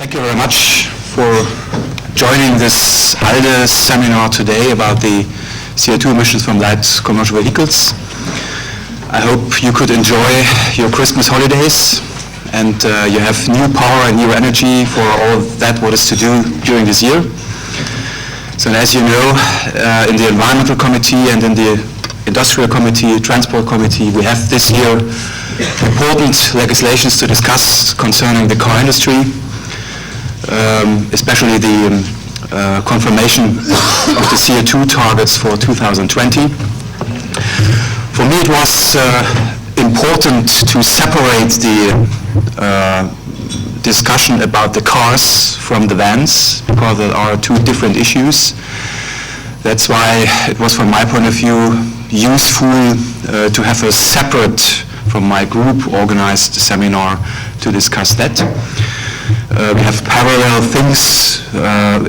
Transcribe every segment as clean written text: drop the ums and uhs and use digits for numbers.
Thank you very much for joining this ALDE seminar today about the CO2 emissions from light commercial vehicles. I hope you could enjoy your Christmas holidays and you have new power and new energy for all that what is to do during this year. So as you know, in the Environmental Committee and in the Industrial Committee, Transport Committee, we have this year important legislations to discuss concerning the car industry, especially the confirmation of the CO2 targets for 2020. For me it was important to separate the discussion about the cars from the vans, because there are two different issues. That's why it was, from my point of view, useful to have a separate, from my group, organized seminar to discuss that. We have parallel things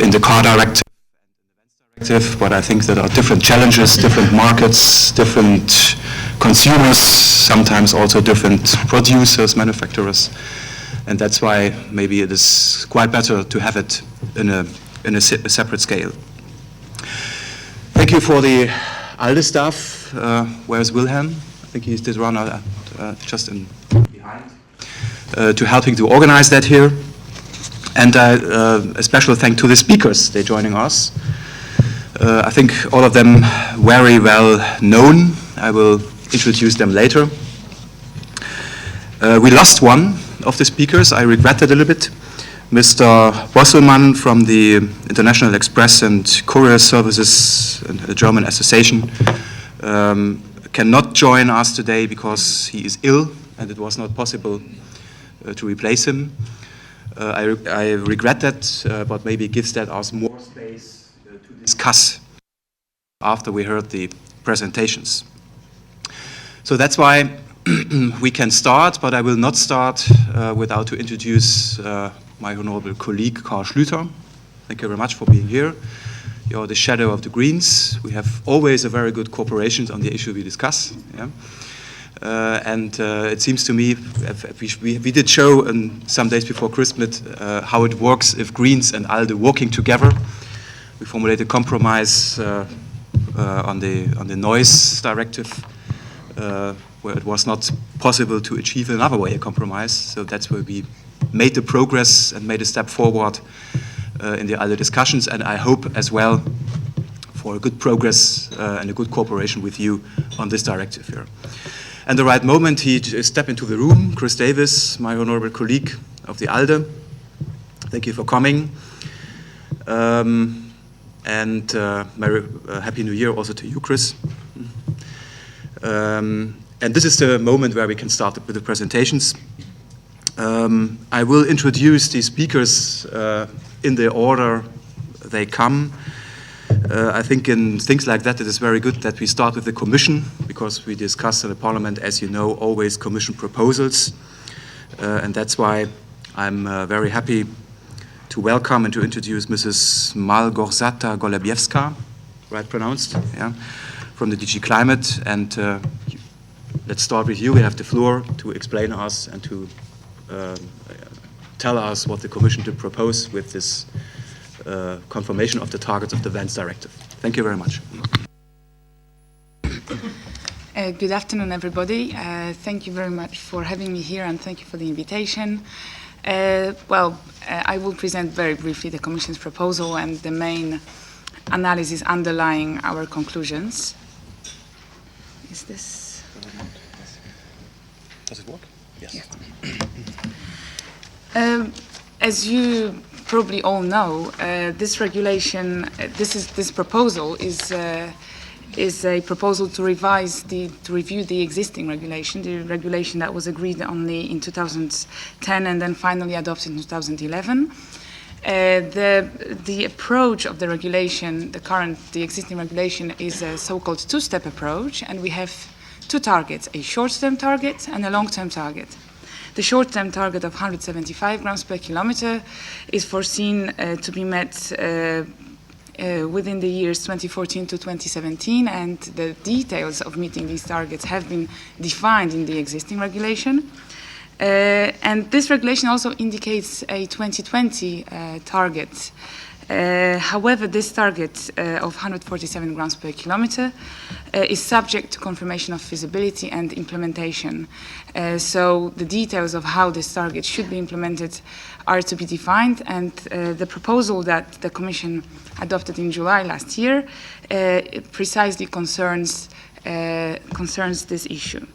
in the car directive and the vans directive, but I think there are different challenges, different markets, different consumers, sometimes also different producers, manufacturers. And that's why maybe it is quite better to have it in a separate scale. Thank you for the ALDE staff. Where's Wilhelm? I think he's this runner just in behind, to helping to organize that here. And a special thank to the speakers. They're joining us. I think all of them very well known. I will introduce them later. We lost one of the speakers. I regret it a little bit. Mr. Bosselmann from the International Express and Courier Services, a German association, cannot join us today because he is ill and it was not possible to replace him. I regret that, but maybe it gives that us more space to discuss after we heard the presentations. So that's why we can start, but I will not start without to introduce my honorable colleague, Karl Schlüter. Thank you very much for being here. You're the shadow of the Greens. We have always a very good cooperation on the issue we discuss. Yeah? And it seems to me, we did show some days before Christmas how it works if Greens and ALDE working together. We formulated a compromise on the noise directive, where it was not possible to achieve another way a compromise. So that's where we made the progress and made a step forward in the ALDE discussions. And I hope as well for a good progress and a good cooperation with you on this directive here. And the right moment he stepped into the room, Chris Davis, my honorable colleague of the ALDE. Thank you for coming. And Happy New Year also to you, Chris. And this is the moment where we can start with the presentations. I will introduce the speakers in the order they come. I think in things like that, it is very good that we start with the Commission, because we discuss in the Parliament, as you know, always Commission proposals. And that's why I'm very happy to welcome and to introduce Mrs. Malgorzata Golubiewska, right pronounced, yeah, from the DG Climate. And let's start with you. We have the floor to explain us and to tell us what the Commission did propose with this confirmation of the targets of the Vans Directive. Thank you very much. Good afternoon, everybody. Thank you very much for having me here, and thank you for the invitation. I will present very briefly the Commission's proposal and the main analysis underlying our conclusions. Is this? Does it work? Yes. Yeah. As you probably all know, this regulation, this proposal is a proposal to review the existing regulation, the regulation that was agreed only in 2010 and then finally adopted in 2011. The approach of the regulation, the existing regulation, is a so-called two-step approach, and we have two targets: a short-term target and a long-term target. The short-term target of 175 grams per kilometer is foreseen to be met within the years 2014 to 2017, and the details of meeting these targets have been defined in the existing regulation. And this regulation also indicates a 2020 target. However, this target of 147 grams per kilometer is subject to confirmation of feasibility and implementation. So the details of how this target should be implemented are to be defined, and the proposal that the Commission adopted in July last year precisely concerns this issue.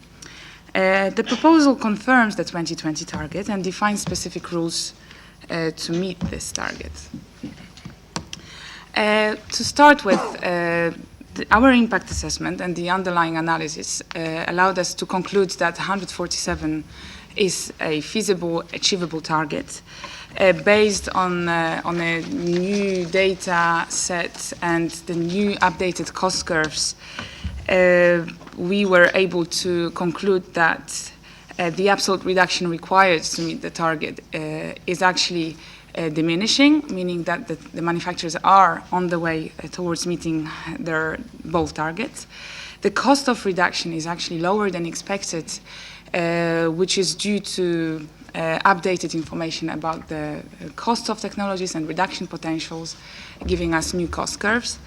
The proposal confirms the 2020 target and defines specific rules to meet this target. To start with, our impact assessment and the underlying analysis allowed us to conclude that 147 is a feasible, achievable target based on a new data set and the new updated cost curves. We were able to conclude that the absolute reduction required to meet the target is actually diminishing, meaning that the manufacturers are on the way towards meeting their both targets. The cost of reduction is actually lower than expected, which is due to updated information about the cost of technologies and reduction potentials, giving us new cost curves.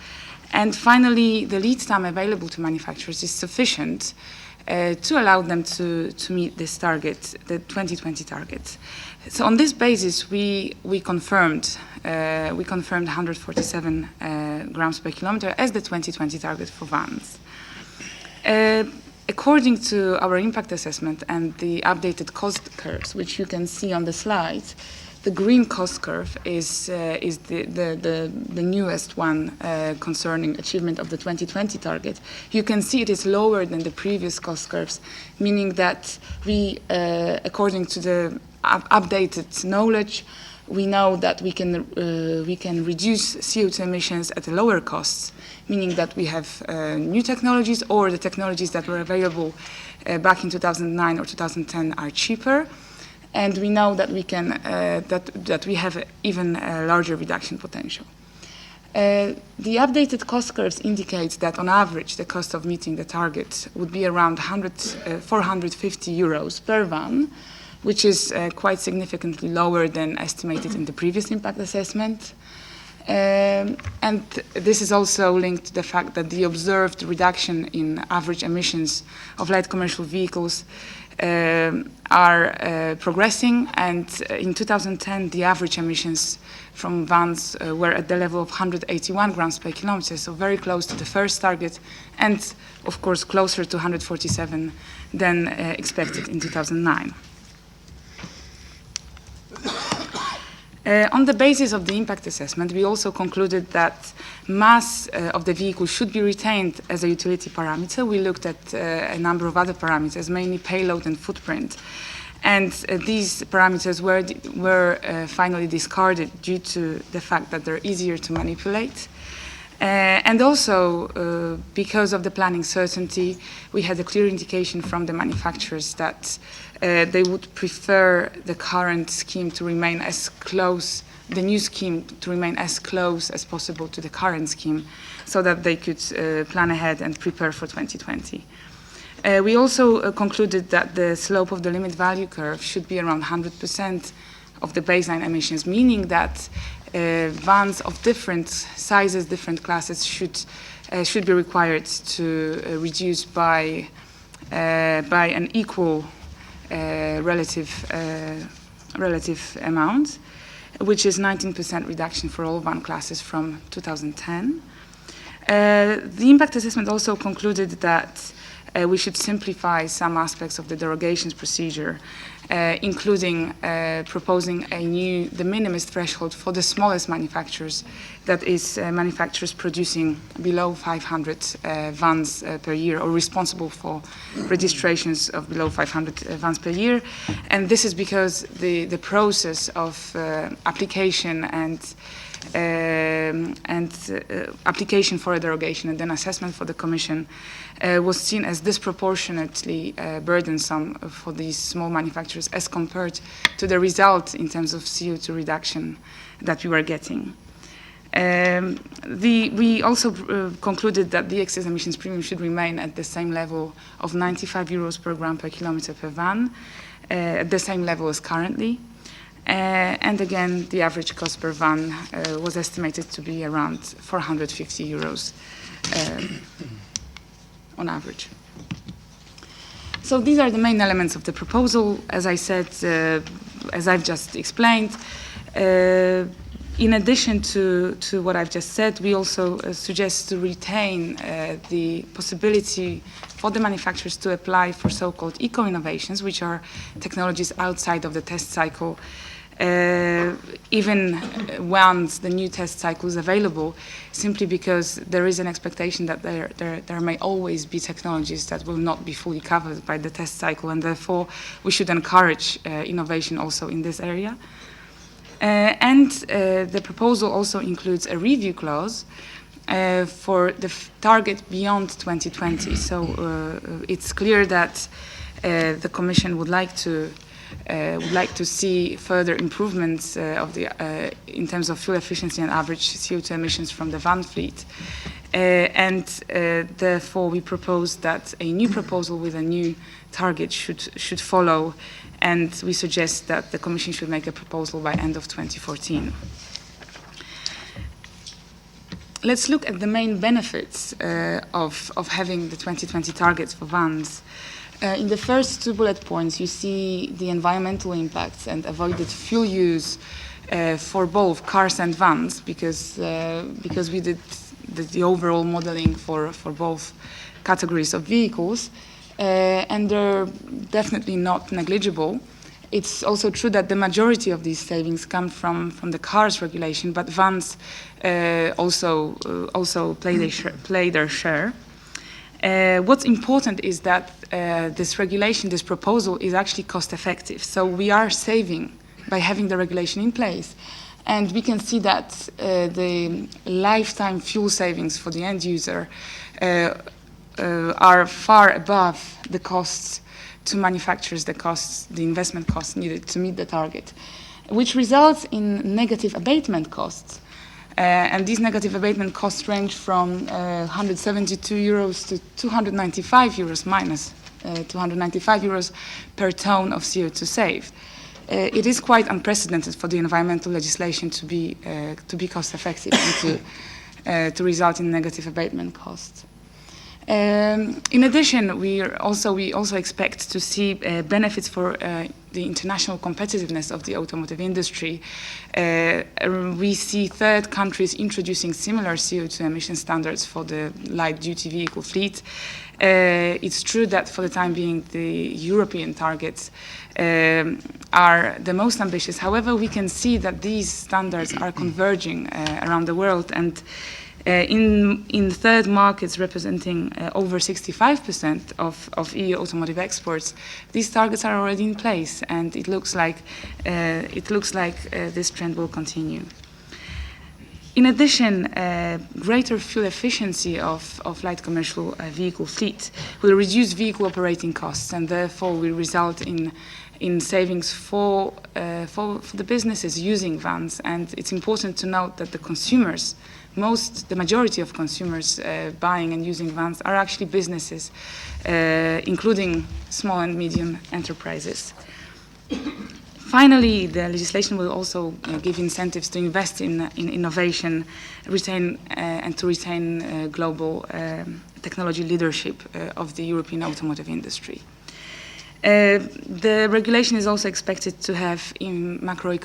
And finally, the lead time available to manufacturers is sufficient to allow them to meet this target, the 2020 target. So on this basis, we confirmed 147 grams per kilometer as the 2020 target for vans. According to our impact assessment and the updated cost curves, which you can see on the slide, the green cost curve is the newest one concerning achievement of the 2020 target. You can see it is lower than the previous cost curves, meaning that we, according to the updated knowledge, we know that we can reduce CO2 emissions at a lower cost, meaning that we have new technologies, or the technologies that were available back in 2009 or 2010 are cheaper. And we know that we can that we have even a larger reduction potential. The updated cost curves indicate that on average the cost of meeting the target would be around 450 euros per van, which is quite significantly lower than estimated in the previous impact assessment. And this is also linked to the fact that the observed reduction in average emissions of light commercial vehicles are progressing, and in 2010 the average emissions from vans were at the level of 181 grams per kilometer, so very close to the first target, and of course closer to 147 than expected in 2009. On the basis of the impact assessment, we also concluded that mass of the vehicle should be retained as a utility parameter. We looked at a number of other parameters, mainly payload and footprint. And these parameters were finally discarded due to the fact that they're easier to manipulate. And also, because of the planning certainty, we had a clear indication from the manufacturers that they would prefer the current scheme to remain as close, the new scheme to remain as close as possible to the current scheme, so that they could plan ahead and prepare for 2020. We also concluded that the slope of the limit value curve should be around 100% of the baseline emissions, meaning that vans of different sizes, different classes should be required to reduce by an equal relative amount, which is 19% reduction for all van classes from 2010. The impact assessment also concluded that we should simplify some aspects of the derogations procedure, including proposing a new de minimis threshold for the smallest manufacturers, that is manufacturers producing below 500 vans per year, or responsible for registrations of below 500 vans per year. And this is because the process of application and application for a derogation and then assessment for the Commission was seen as disproportionately burdensome for these small manufacturers as compared to the result in terms of CO2 reduction that we were getting. We also concluded that the excess emissions premium should remain at the same level of 95 euros per gram per kilometer per van, at the same level as currently. And again, the average cost per van was estimated to be around 450 euros on average. So these are the main elements of the proposal. As I said, as I've just explained, in addition to what I've just said, we also suggest to retain the possibility for the manufacturers to apply for so-called eco-innovations, which are technologies outside of the test cycle, even once the new test cycle is available, simply because there is an expectation that there may always be technologies that will not be fully covered by the test cycle, and therefore we should encourage innovation also in this area. The proposal also includes a review clause for the target beyond 2020. So it's clear that the Commission would like to see further improvements in terms of fuel efficiency and average CO2 emissions from the van fleet. Therefore, we propose that a new proposal with a new target should follow, and we suggest that the Commission should make a proposal by end of 2014. Let's look at the main benefits of having the 2020 targets for vans. In the first two bullet points, you see the environmental impacts and avoided fuel use for both cars and vans, because we did the overall modeling for both categories of vehicles, and they're definitely not negligible. It's also true that the majority of these savings come from the cars regulation, but vans also play their share. What's important is that this regulation, this proposal, is actually cost effective. So we are saving by having the regulation in place. And we can see that the lifetime fuel savings for the end user are far above the costs to manufacturers, the investment costs needed to meet the target, which results in negative abatement costs. And these negative abatement costs range from 172 euros to 295 euros minus 295 euros per ton of CO2 saved. It is quite unprecedented for the environmental legislation to be cost effective and to result in negative abatement costs. In addition, we also expect to see benefits for the international competitiveness of the automotive industry. We see third countries introducing similar CO2 emission standards for the light-duty vehicle fleet. It's true that for the time being, the European targets are the most ambitious. However, we can see that these standards are converging around the world, and in third markets representing over 65% of EU automotive exports, these targets are already in place, and it looks like this trend will continue. In addition, greater fuel efficiency of light commercial vehicle fleet will reduce vehicle operating costs, and therefore will result in savings for the businesses using vans. And it's important to note that the consumers, the majority of consumers buying and using vans are actually businesses, including small and medium enterprises. Finally, the legislation will also give incentives to invest in innovation, and to retain global technology leadership of the European automotive industry. The regulation is also expected to have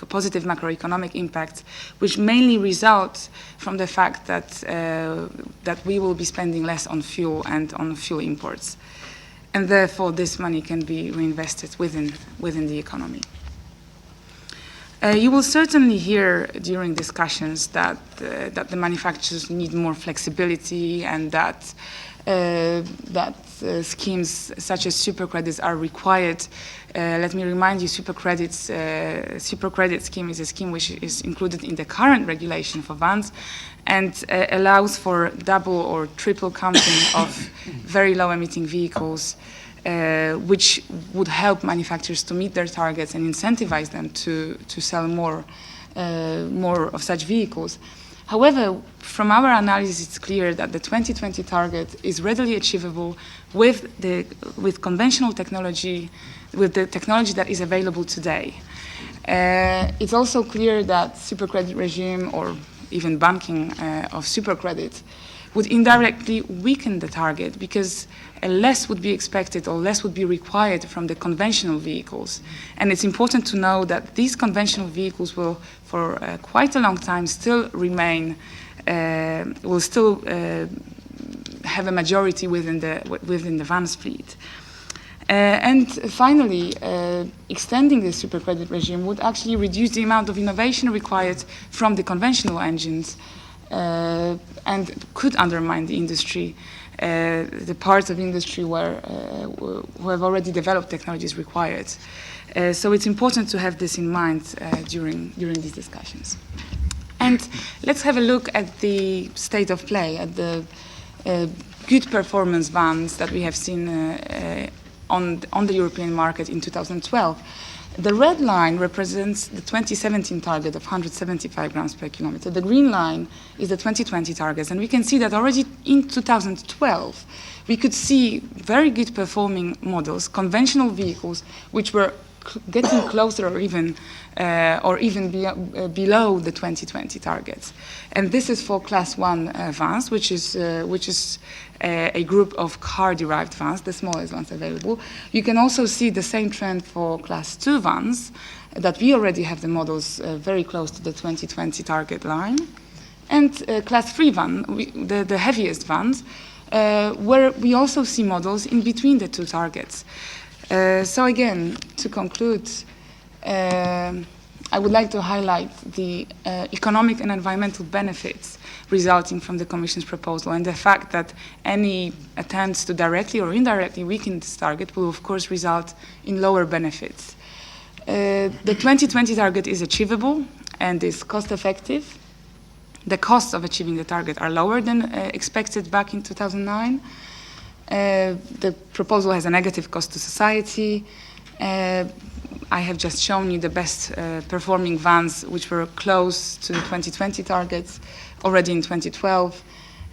positive macroeconomic impact, which mainly results from the fact that we will be spending less on fuel and on fuel imports, and therefore this money can be reinvested within the economy. You will certainly hear during discussions that the manufacturers need more flexibility, and that schemes such as super credits are required. Let me remind you, super credit scheme is a scheme which is included in the current regulation for vans, and allows for double or triple counting of very low emitting vehicles, which would help manufacturers to meet their targets and incentivize them to sell more of such vehicles. However, from our analysis, it's clear that the 2020 target is readily achievable with conventional technology, with the technology that is available today. It's also clear that supercredit regime or even banking of supercredit would indirectly weaken the target because less would be expected or less would be required from the conventional vehicles. And it's important to know that these conventional vehicles will, for quite a long time, still remain, will still have a majority within the vans fleet. And finally, extending the supercredit regime would actually reduce the amount of innovation required from the conventional engines and could undermine the industry, the parts of industry where, who have already developed technologies required. So it's important to have this in mind during these discussions. And let's have a look at the state of play, at the good performance vans that we have seen on the European market in 2012. The red line represents the 2017 target of 175 grams per kilometer. The green line is the 2020 targets. And we can see that already in 2012, we could see very good performing models, conventional vehicles, which were getting closer or even below the 2020 targets. And this is for Class 1 vans, which is a group of car-derived vans, the smallest ones available. You can also see the same trend for Class 2 vans, that we already have the models very close to the 2020 target line. And Class 3 van, the heaviest vans, where we also see models in between the two targets. So again, to conclude, I would like to highlight the economic and environmental benefits resulting from the Commission's proposal and the fact that any attempts to directly or indirectly weaken this target will of course result in lower benefits. The 2020 target is achievable and is cost effective. The costs of achieving the target are lower than expected back in 2009. The proposal has a negative cost to society. I have just shown you the best performing vans which were close to the 2020 targets already in 2012.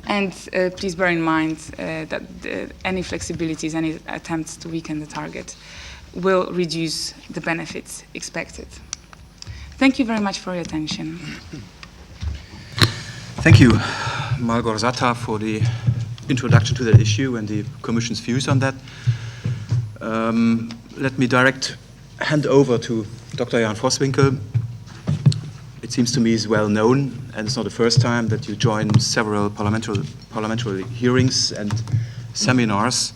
And please bear in mind that any flexibilities, any attempts to weaken the target will reduce the benefits expected. Thank you very much for your attention. Thank you, Malgorzata, for the introduction to that issue and the Commission's views on that. Let me hand over to Dr. Jan Voswinkel. It seems to me is well known, and it's not the first time that you join several parliamentary hearings and seminars.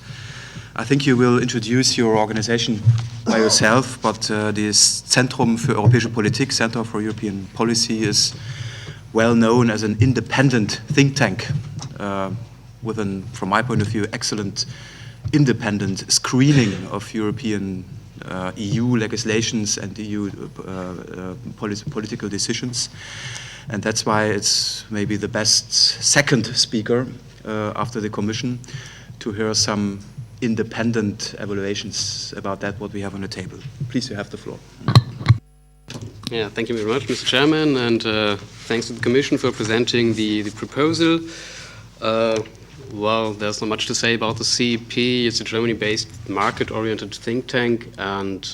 I think you will introduce your organization by yourself, but the Zentrum für Europäische Politik, Center for European Policy, is well known as an independent think tank with an, from my point of view, excellent independent screening of European EU legislations and EU political decisions. And that's why it's maybe the best second speaker after the Commission to hear some independent evaluations about that, what we have on the table. Please, you have the floor. Yeah, thank you very much, Mr. Chairman, and thanks to the Commission for presenting the proposal. Well, there's not much to say about the CEP. It's a Germany-based market-oriented think tank, and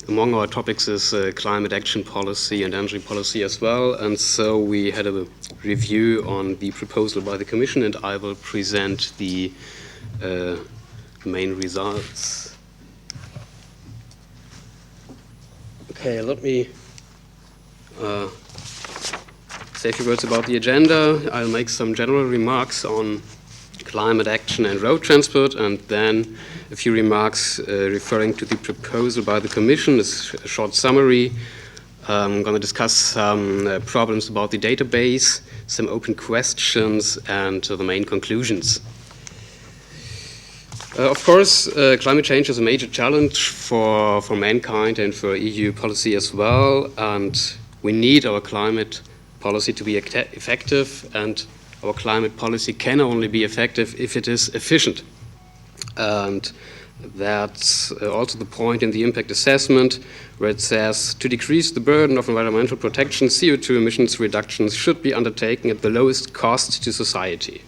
among our topics is climate action policy and energy policy as well. And so we had a review on the proposal by the Commission, and I will present the main results. Okay, let me say a few words about the agenda. I'll make some general remarks on climate action and road transport, and then a few remarks referring to the proposal by the Commission, a short summary. I'm going to discuss some problems about the database, some open questions, and the main conclusions. Of course, climate change is a major challenge for mankind and for EU policy as well, and we need our climate policy to be effective, and our climate policy can only be effective if it is efficient. And That's also the point in the impact assessment where it says to decrease the burden of environmental protection, CO2 emissions reductions should be undertaken at the lowest cost to society.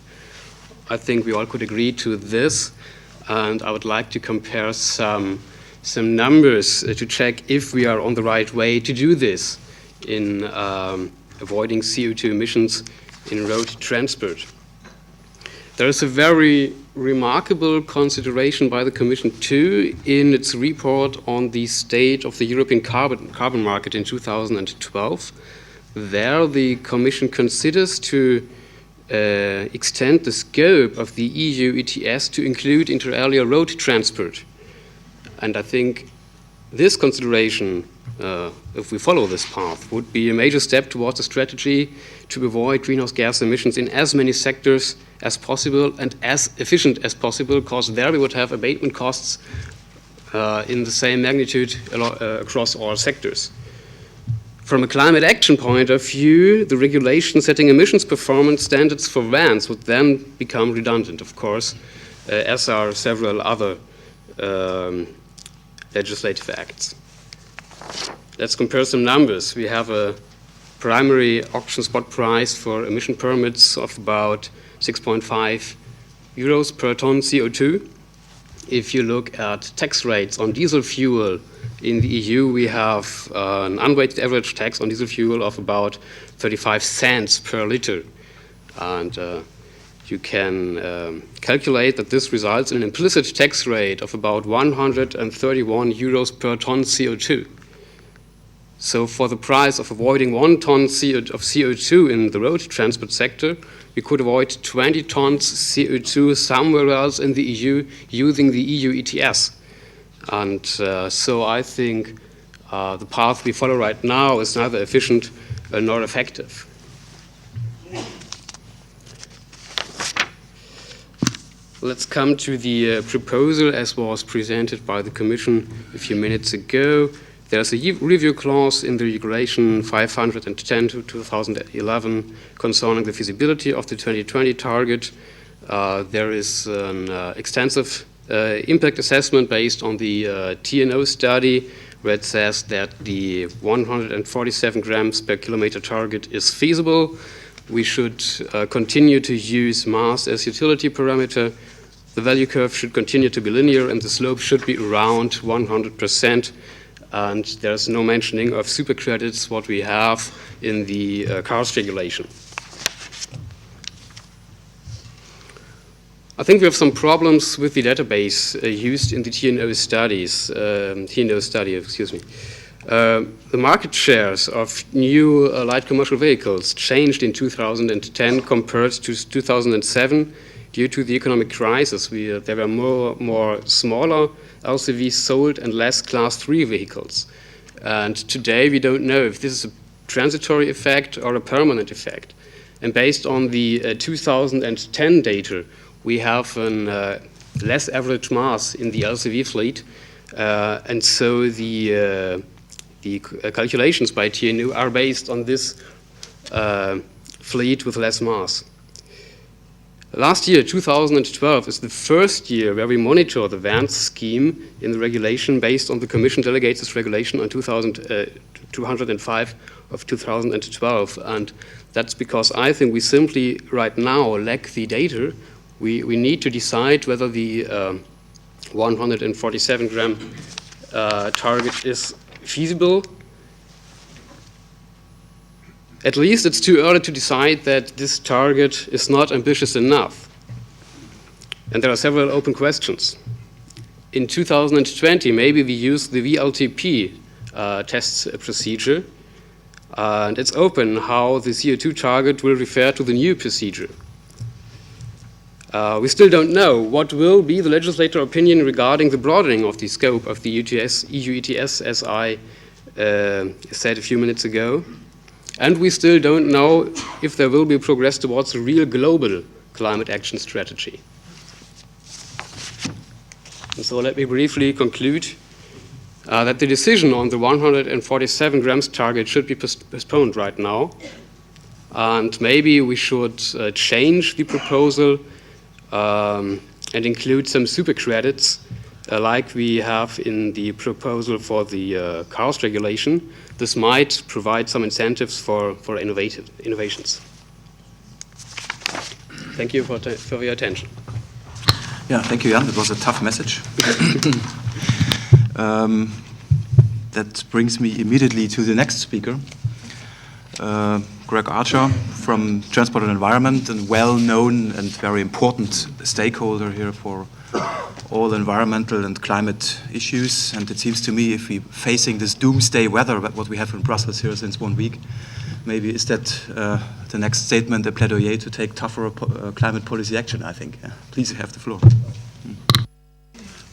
I think we all could agree to this, and I would like to compare some numbers to check if we are on the right way to do this in avoiding CO2 emissions in road transport. There is a very remarkable consideration by the Commission too in its report on the state of the European carbon market in 2012. There the Commission considers to extend the scope of the EU ETS to include inter alia road transport. And I think this consideration, if we follow this path, would be a major step towards a strategy to avoid greenhouse gas emissions in as many sectors as possible and as efficient as possible, because there we would have abatement costs in the same magnitude across all sectors. From a climate action point of view, the regulation setting emissions performance standards for vans would then become redundant, of course, as are several other legislative acts. Let's compare some numbers. We have a primary auction spot price for emission permits of about 6.5 euros per ton CO2. If you look at tax rates on diesel fuel in the EU, we have an unweighted average tax on diesel fuel of about 35 cents per liter. And you can calculate that this results in an implicit tax rate of about 131 euros per ton CO2. So for the price of avoiding 1 ton of CO2 in the road transport sector, we could avoid 20 tons CO2 somewhere else in the EU using the EU ETS. And so I think the path we follow right now is neither efficient nor effective. Let's come to the proposal as was presented by the Commission a few minutes ago. There's a review clause in the Regulation 510/2011 concerning the feasibility of the 2020 target. There is an extensive impact assessment based on the TNO study, where it says that the 147 grams per kilometer target is feasible. We should continue to use mass as utility parameter. The value curve should continue to be linear, and the slope should be around 100%. And there's no mentioning of super credits, what we have in the CARS regulation. I think we have some problems with the database used in the TNO study. The market shares of new light commercial vehicles changed in 2010 compared to 2007 due to the economic crisis. There were more smaller LCVs sold and less Class 3 vehicles. And today we don't know if this is a transitory effect or a permanent effect. And based on the 2010 data, we have a less average mass in the LCV fleet. And so the calculations by TNO are based on this fleet with less mass. Last year, 2012, is the first year where we monitor the VANS scheme in the regulation based on the Commission delegates regulation on 205 of 2012. And that's because I think we simply right now lack the data. We need to decide whether the 147 gram target is feasible. At least it's too early to decide that this target is not ambitious enough. And there are several open questions. In 2020, maybe we use the VLTP test procedure, and it's open how the CO2 target will refer to the new procedure. We still don't know what will be the legislator opinion regarding the broadening of the scope of the EU ETS, as I said a few minutes ago. And we still don't know if there will be progress towards a real global climate action strategy. And so let me briefly conclude that the decision on the 147 grams target should be postponed right now. And maybe we should change the proposal and include some super credits like we have in the proposal for the cars regulation, this might provide some incentives for innovations. Thank you for your attention. Yeah, thank you, Jan. It was a tough message. That brings me immediately to the next speaker, Greg Archer from Transport and Environment, a well-known and very important stakeholder here for all environmental and climate issues. And it seems to me, if we're facing this doomsday weather, what we have in Brussels here since 1 week, maybe is that the next statement a plaidoyer to take tougher climate policy action, I think. Please have the floor.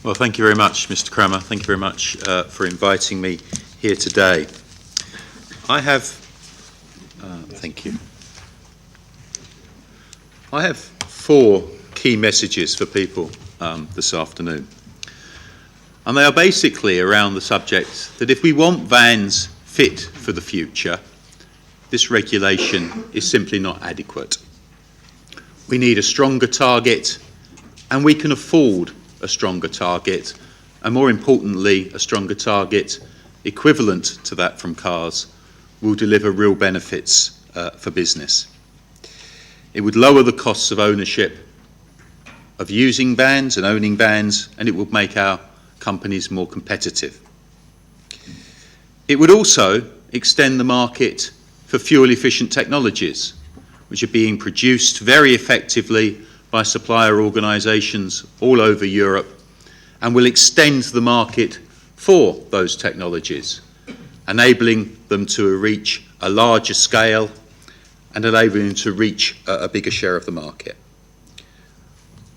Well, thank you very much, Mr. Krahmer. Thank you very much for inviting me here today. I have, thank you. I have 4 key messages for people this afternoon. And they are basically around the subject that if we want vans fit for the future, this regulation is simply not adequate. We need a stronger target, and we can afford a stronger target, and more importantly, a stronger target equivalent to that from cars will deliver real benefits for business. It would lower the costs of ownership of using vans and owning vans, and it would make our companies more competitive. It would also extend the market for fuel-efficient technologies, which are being produced very effectively by supplier organisations all over Europe, and will extend the market for those technologies, enabling them to reach a larger scale and enabling them to reach a bigger share of the market.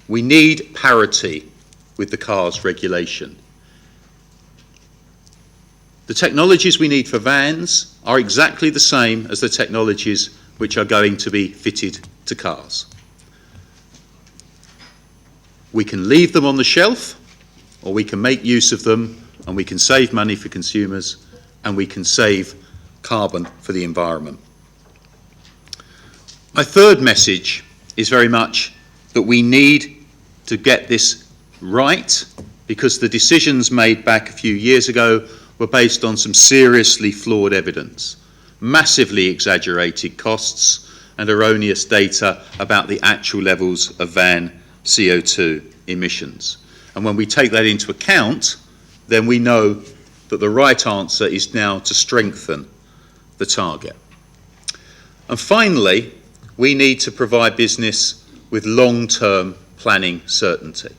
We need parity with the cars regulation. The technologies we need for vans are exactly the same as the technologies which are going to be fitted to cars. We can leave them on the shelf, or we can make use of them, and we can save money for consumers, and we can save carbon for the environment. My third message is very much that we need to get this right, because the decisions made back a few years ago were based on some seriously flawed evidence, massively exaggerated costs, and erroneous data about the actual levels of van CO2 emissions. And when we take that into account, then we know that the right answer is now to strengthen the target. And finally, we need to provide business with long-term planning certainty.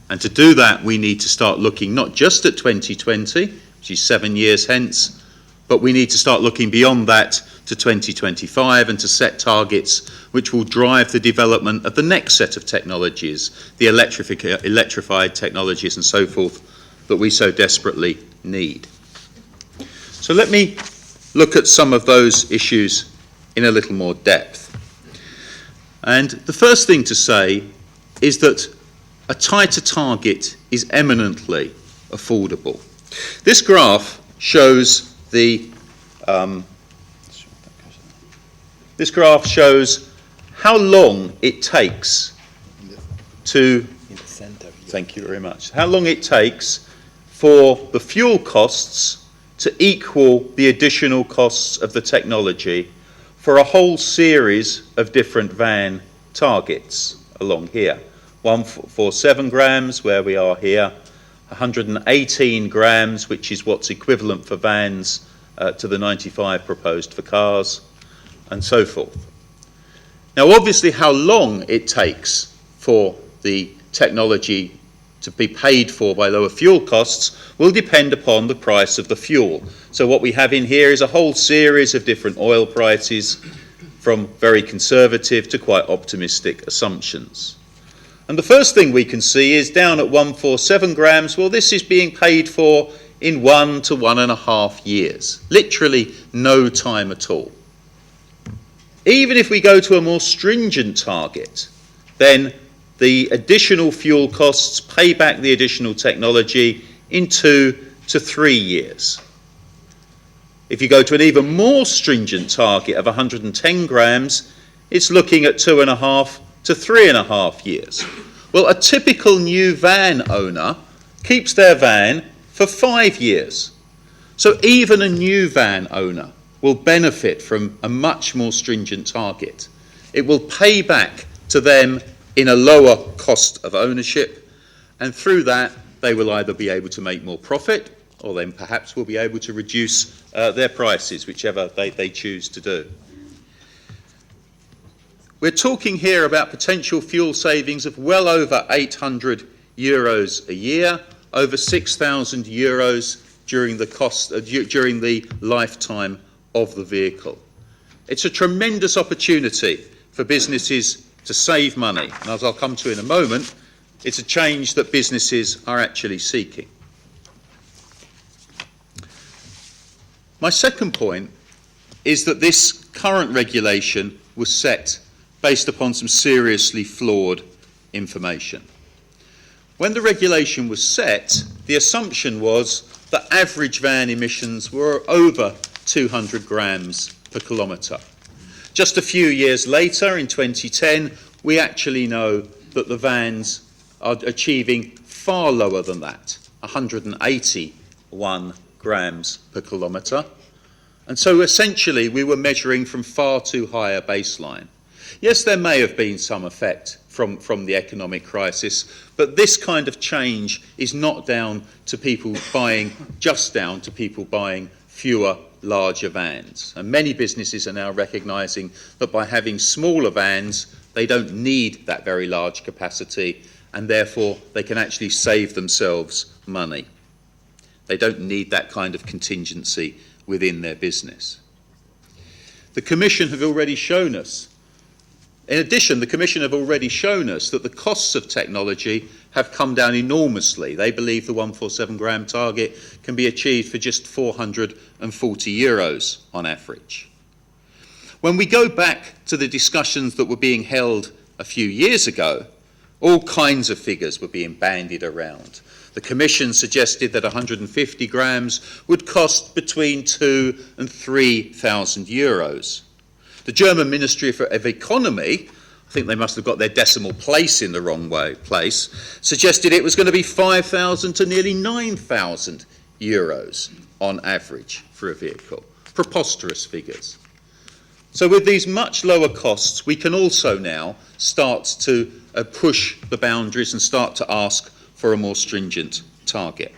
And to do that, we need to start looking not just at 2020, which is 7 years hence, but we need to start looking beyond that to 2025 and to set targets which will drive the development of the next set of technologies, the electrified technologies and so forth that we so desperately need. So let me look at some of those issues in a little more depth. And the first thing to say is that a tighter target is eminently affordable. This graph shows how long it takes to, thank you very much, how long it takes for the fuel costs to equal the additional costs of the technology for a whole series of different van targets along here. 147 grams, where we are here, 118 grams, which is what's equivalent for vans to the 95 proposed for cars, and so forth. Now, obviously, how long it takes for the technology to be paid for by lower fuel costs will depend upon the price of the fuel. So what we have in here is a whole series of different oil prices, from very conservative to quite optimistic assumptions. And the first thing we can see is down at 147 grams, well, this is being paid for in 1 to 1.5 years. Literally no time at all. Even if we go to a more stringent target, then the additional fuel costs pay back the additional technology in 2 to 3 years. If you go to an even more stringent target of 110 grams, it's looking at 2.5 to 3.5 years. Well, a typical new van owner keeps their van for 5 years. So even a new van owner will benefit from a much more stringent target. It will pay back to them in a lower cost of ownership, and through that they will either be able to make more profit, or then perhaps will be able to reduce their prices, whichever they choose to do. We're talking here about potential fuel savings of well over €800 a year, over €6,000 during the lifetime of the vehicle. It's a tremendous opportunity for businesses to save money, and as I'll come to in a moment, it's a change that businesses are actually seeking. My second point is that this current regulation was set based upon some seriously flawed information. When the regulation was set, the assumption was that average van emissions were over 200 grams per kilometre. Just a few years later, in 2010, we actually know that the vans are achieving far lower than that, 181 grams per kilometre. And so essentially we were measuring from far too high a baseline. Yes, there may have been some effect from the economic crisis, but this kind of change is not down to people buying fewer, larger vans. And many businesses are now recognising that by having smaller vans, they don't need that very large capacity, and therefore they can actually save themselves money. They don't need that kind of contingency within their business. The Commission have already shown us, in addition, the Commission have already shown us that the costs of technology have come down enormously. They believe the 147 gram target can be achieved for just €440 on average. When we go back to the discussions that were being held a few years ago, all kinds of figures were being bandied around. The Commission suggested that 150 grams would cost between €2,000 and €3,000. The German Ministry of Economy, I think they must have got their decimal place in the wrong place, suggested it was going to be 5,000 to nearly 9,000 euros on average for a vehicle. Preposterous figures. So with these much lower costs, we can also now start to push the boundaries and start to ask for a more stringent target.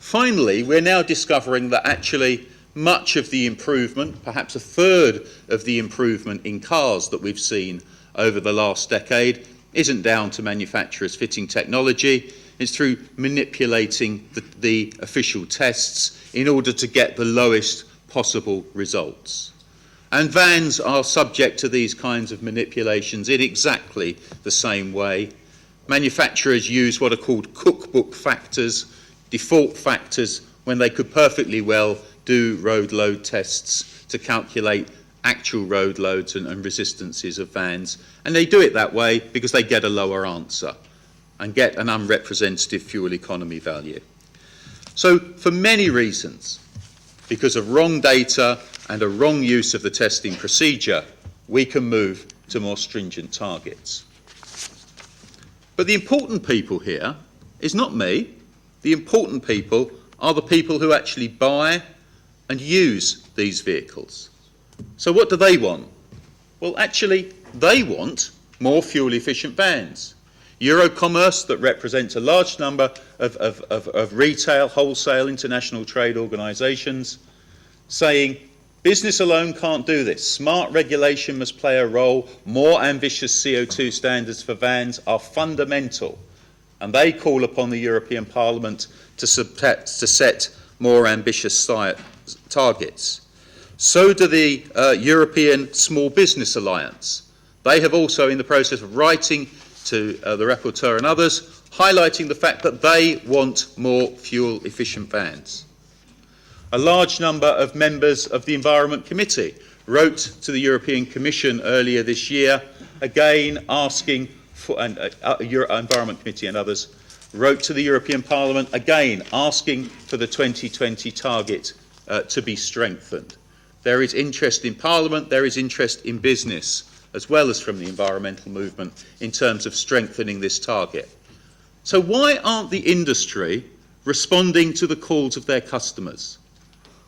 Finally, we're now discovering that actually much of the improvement, perhaps a third of the improvement in cars that we've seen over the last decade, isn't down to manufacturers fitting technology. It's through manipulating the official tests in order to get the lowest possible results. And vans are subject to these kinds of manipulations in exactly the same way. Manufacturers use what are called cookbook factors, default factors, when they could perfectly well do road load tests to calculate actual road loads and resistances of vans. And they do it that way because they get a lower answer and get an unrepresentative fuel economy value. So for many reasons, because of wrong data and a wrong use of the testing procedure, we can move to more stringent targets. But the important people here is not me. The important people are the people who actually buy and use these vehicles. So what do they want? Well, actually, they want more fuel-efficient vans. Eurocommerce, that represents a large number of retail, wholesale, international trade organisations, saying business alone can't do this. Smart regulation must play a role. More ambitious CO2 standards for vans are fundamental. And they call upon the European Parliament to set more ambitious targets. So do the European Small Business Alliance. They have also, in the process of writing to the Rapporteur and others, highlighting the fact that they want more fuel-efficient vans. A large number of members of the Environment Committee wrote to the European Commission earlier this year, again asking for, Environment Committee and others, wrote to the European Parliament, again asking for the 2020 target to be strengthened. There is interest in Parliament, there is interest in business, as well as from the environmental movement, in terms of strengthening this target. So why aren't the industry responding to the calls of their customers?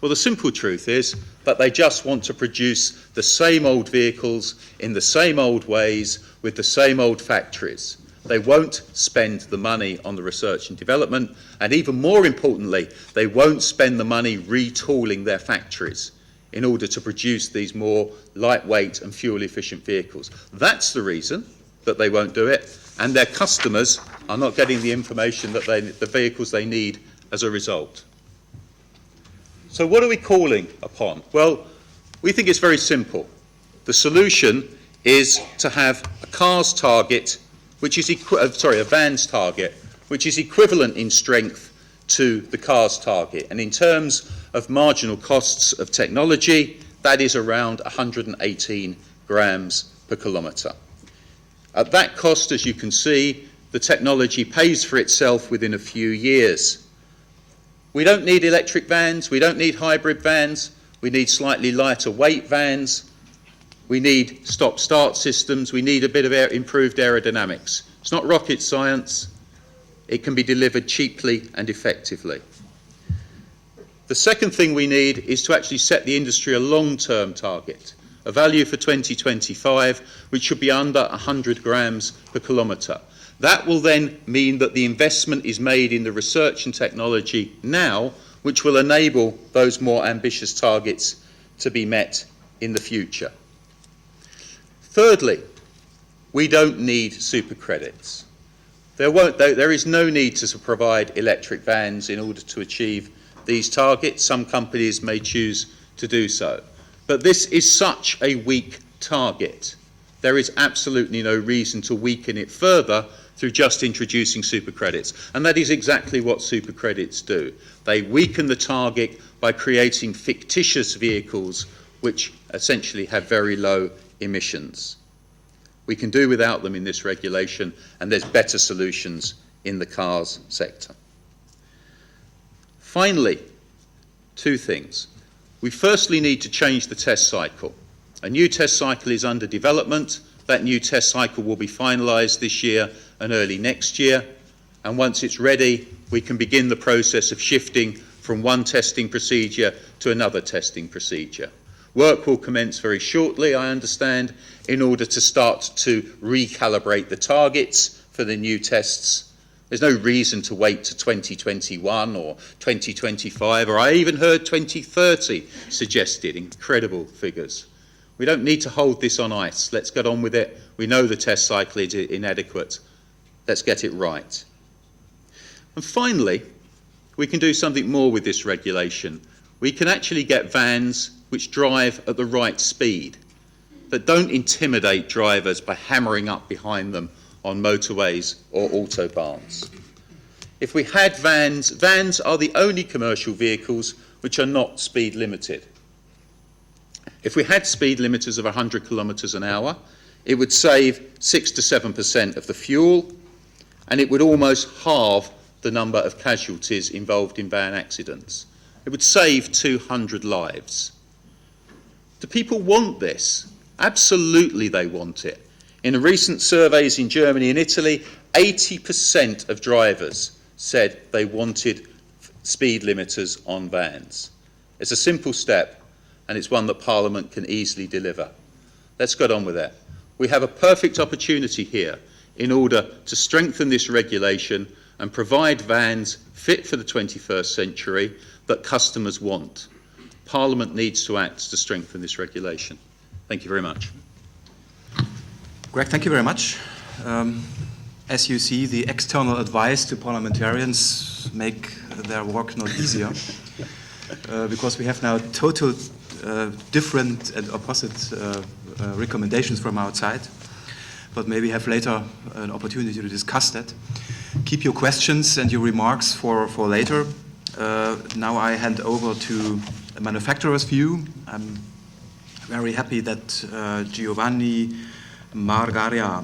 Well, the simple truth is that they just want to produce the same old vehicles in the same old ways with the same old factories. They won't spend the money on the research and development, and even more importantly, they won't spend the money retooling their factories in order to produce these more lightweight and fuel-efficient vehicles. That's the reason that they won't do it, and their customers are not getting the information that the vehicles they need as a result. So what are we calling upon? Well, we think it's very simple. The solution is to have a car's target, which is a van's target, which is equivalent in strength to the car's target. And in terms of marginal costs of technology, that is around 118 grams per kilometre. At that cost, as you can see, the technology pays for itself within a few years. We don't need electric vans, we don't need hybrid vans, we need slightly lighter weight vans, we need stop-start systems, we need a bit of improved aerodynamics. It's not rocket science, it can be delivered cheaply and effectively. The second thing we need is to actually set the industry a long-term target, a value for 2025, which should be under 100 grams per kilometre. That will then mean that the investment is made in the research and technology now, which will enable those more ambitious targets to be met in the future. Thirdly, we don't need super credits. There is no need to provide electric vans in order to achieve these targets. Some companies may choose to do so. But this is such a weak target. There is absolutely no reason to weaken it further through just introducing super credits. And that is exactly what super credits do. They weaken the target by creating fictitious vehicles which essentially have very low emissions. We can do without them in this regulation, and there's better solutions in the cars sector. Finally, two things. We firstly need to change the test cycle. A new test cycle is under development. That new test cycle will be finalised this year and early next year. And once it's ready, we can begin the process of shifting from one testing procedure to another testing procedure. Work will commence very shortly, I understand, in order to start to recalibrate the targets for the new tests. There's no reason to wait to 2021 or 2025, or I even heard 2030 suggested. Incredible figures. We don't need to hold this on ice. Let's get on with it. We know the test cycle is inadequate. Let's get it right. And finally, we can do something more with this regulation. We can actually get vans which drive at the right speed, that don't intimidate drivers by hammering up behind them on motorways or autobahns. If we had vans, vans are the only commercial vehicles which are not speed limited. If we had speed limiters of 100 kilometres an hour, it would save 6 to 7% of the fuel, and it would almost halve the number of casualties involved in van accidents. It would save 200 lives. Do people want this? Absolutely they want it. In recent surveys in Germany and Italy, 80% of drivers said they wanted speed limiters on vans. It's a simple step, and it's one that Parliament can easily deliver. Let's get on with that. We have a perfect opportunity here in order to strengthen this regulation and provide vans fit for the 21st century that customers want. Parliament needs to act to strengthen this regulation. Thank you very much. Greg, thank you very much. As you see, the external advice to parliamentarians make their work not easier because we have now total different and opposite recommendations from outside, but maybe have later an opportunity to discuss that. Keep your questions and your remarks for later. Now I hand over to a manufacturer's view. I'm very happy that Giovanni Margaria,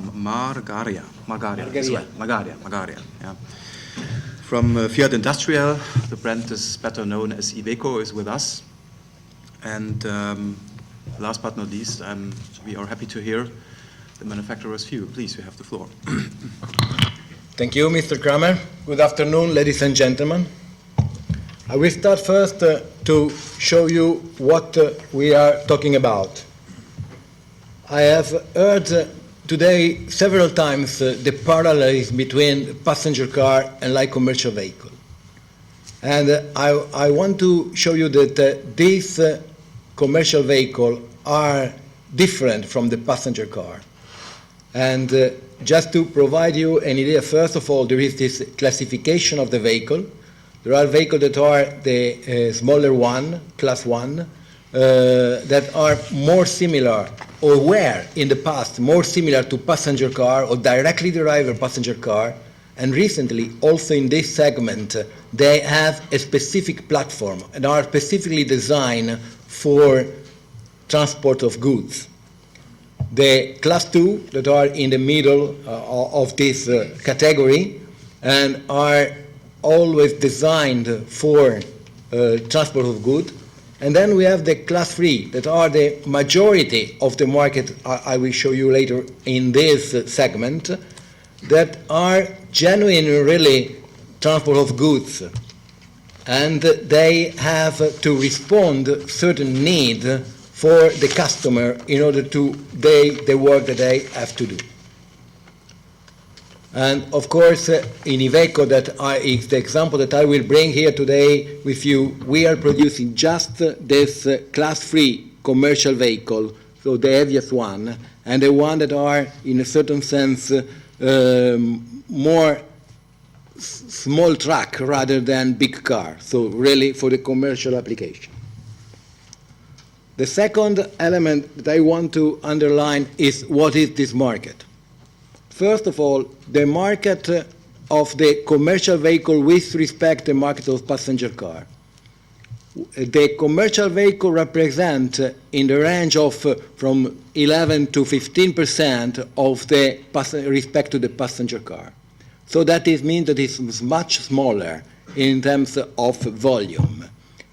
yeah. From Fiat Industrial, the brand is better known as Iveco, is with us. And last but not least, we are happy to hear the manufacturer's view. Please, you have the floor. Thank you, Mr. Krahmer. Good afternoon, ladies and gentlemen. I will start first to show you what we are talking about. I have heard today several times the parallels between passenger car and light commercial vehicle. And I want to show you that these commercial vehicles are different from the passenger car. And just to provide you an idea, first of all, there is this classification of the vehicle. There are vehicles that are the smaller one, class 1, that are more similar, or were in the past more similar to passenger car or directly derived passenger car. And recently, also in this segment, they have a specific platform and are specifically designed for transport of goods. The class 2 that are in the middle of this category and are always designed for transport of goods. And then we have the class 3 that are the majority of the market, I will show you later in this segment, that are genuine really transport of goods. And they have to respond certain need for the customer in order to do the work that they have to do. And of course, in Iveco, that is the example that I will bring here today with you, we are producing just this class 3 commercial vehicle, so the heaviest one, and the one that are, in a certain sense, more small truck rather than big car, so really for the commercial application. The second element that I want to underline is what is this market. First of all, the market of the commercial vehicle with respect to the market of passenger car. The commercial vehicle represent in the range of from 11 to 15% of the respect to the passenger car. So that means that it's much smaller in terms of volume.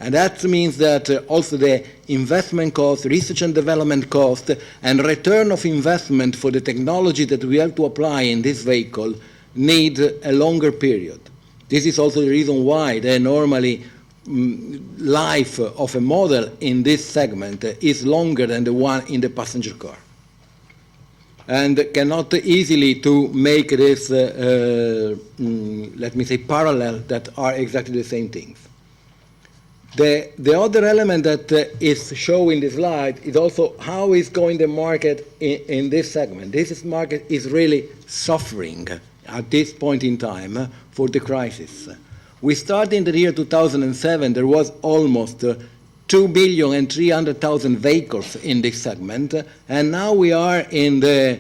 And that means that also the investment cost, research and development cost, and return of investment for the technology that we have to apply in this vehicle need a longer period. This is also the reason why the normally life of a model in this segment is longer than the one in the passenger car. And cannot easily to make this, let me say, parallel that are exactly the same things. The other element that is shown in the slide is also how is going the market in this segment. This market is really suffering at this point in time for the crisis. We started in the year 2007, there was almost 2,300,000 vehicles in this segment, and now we are in the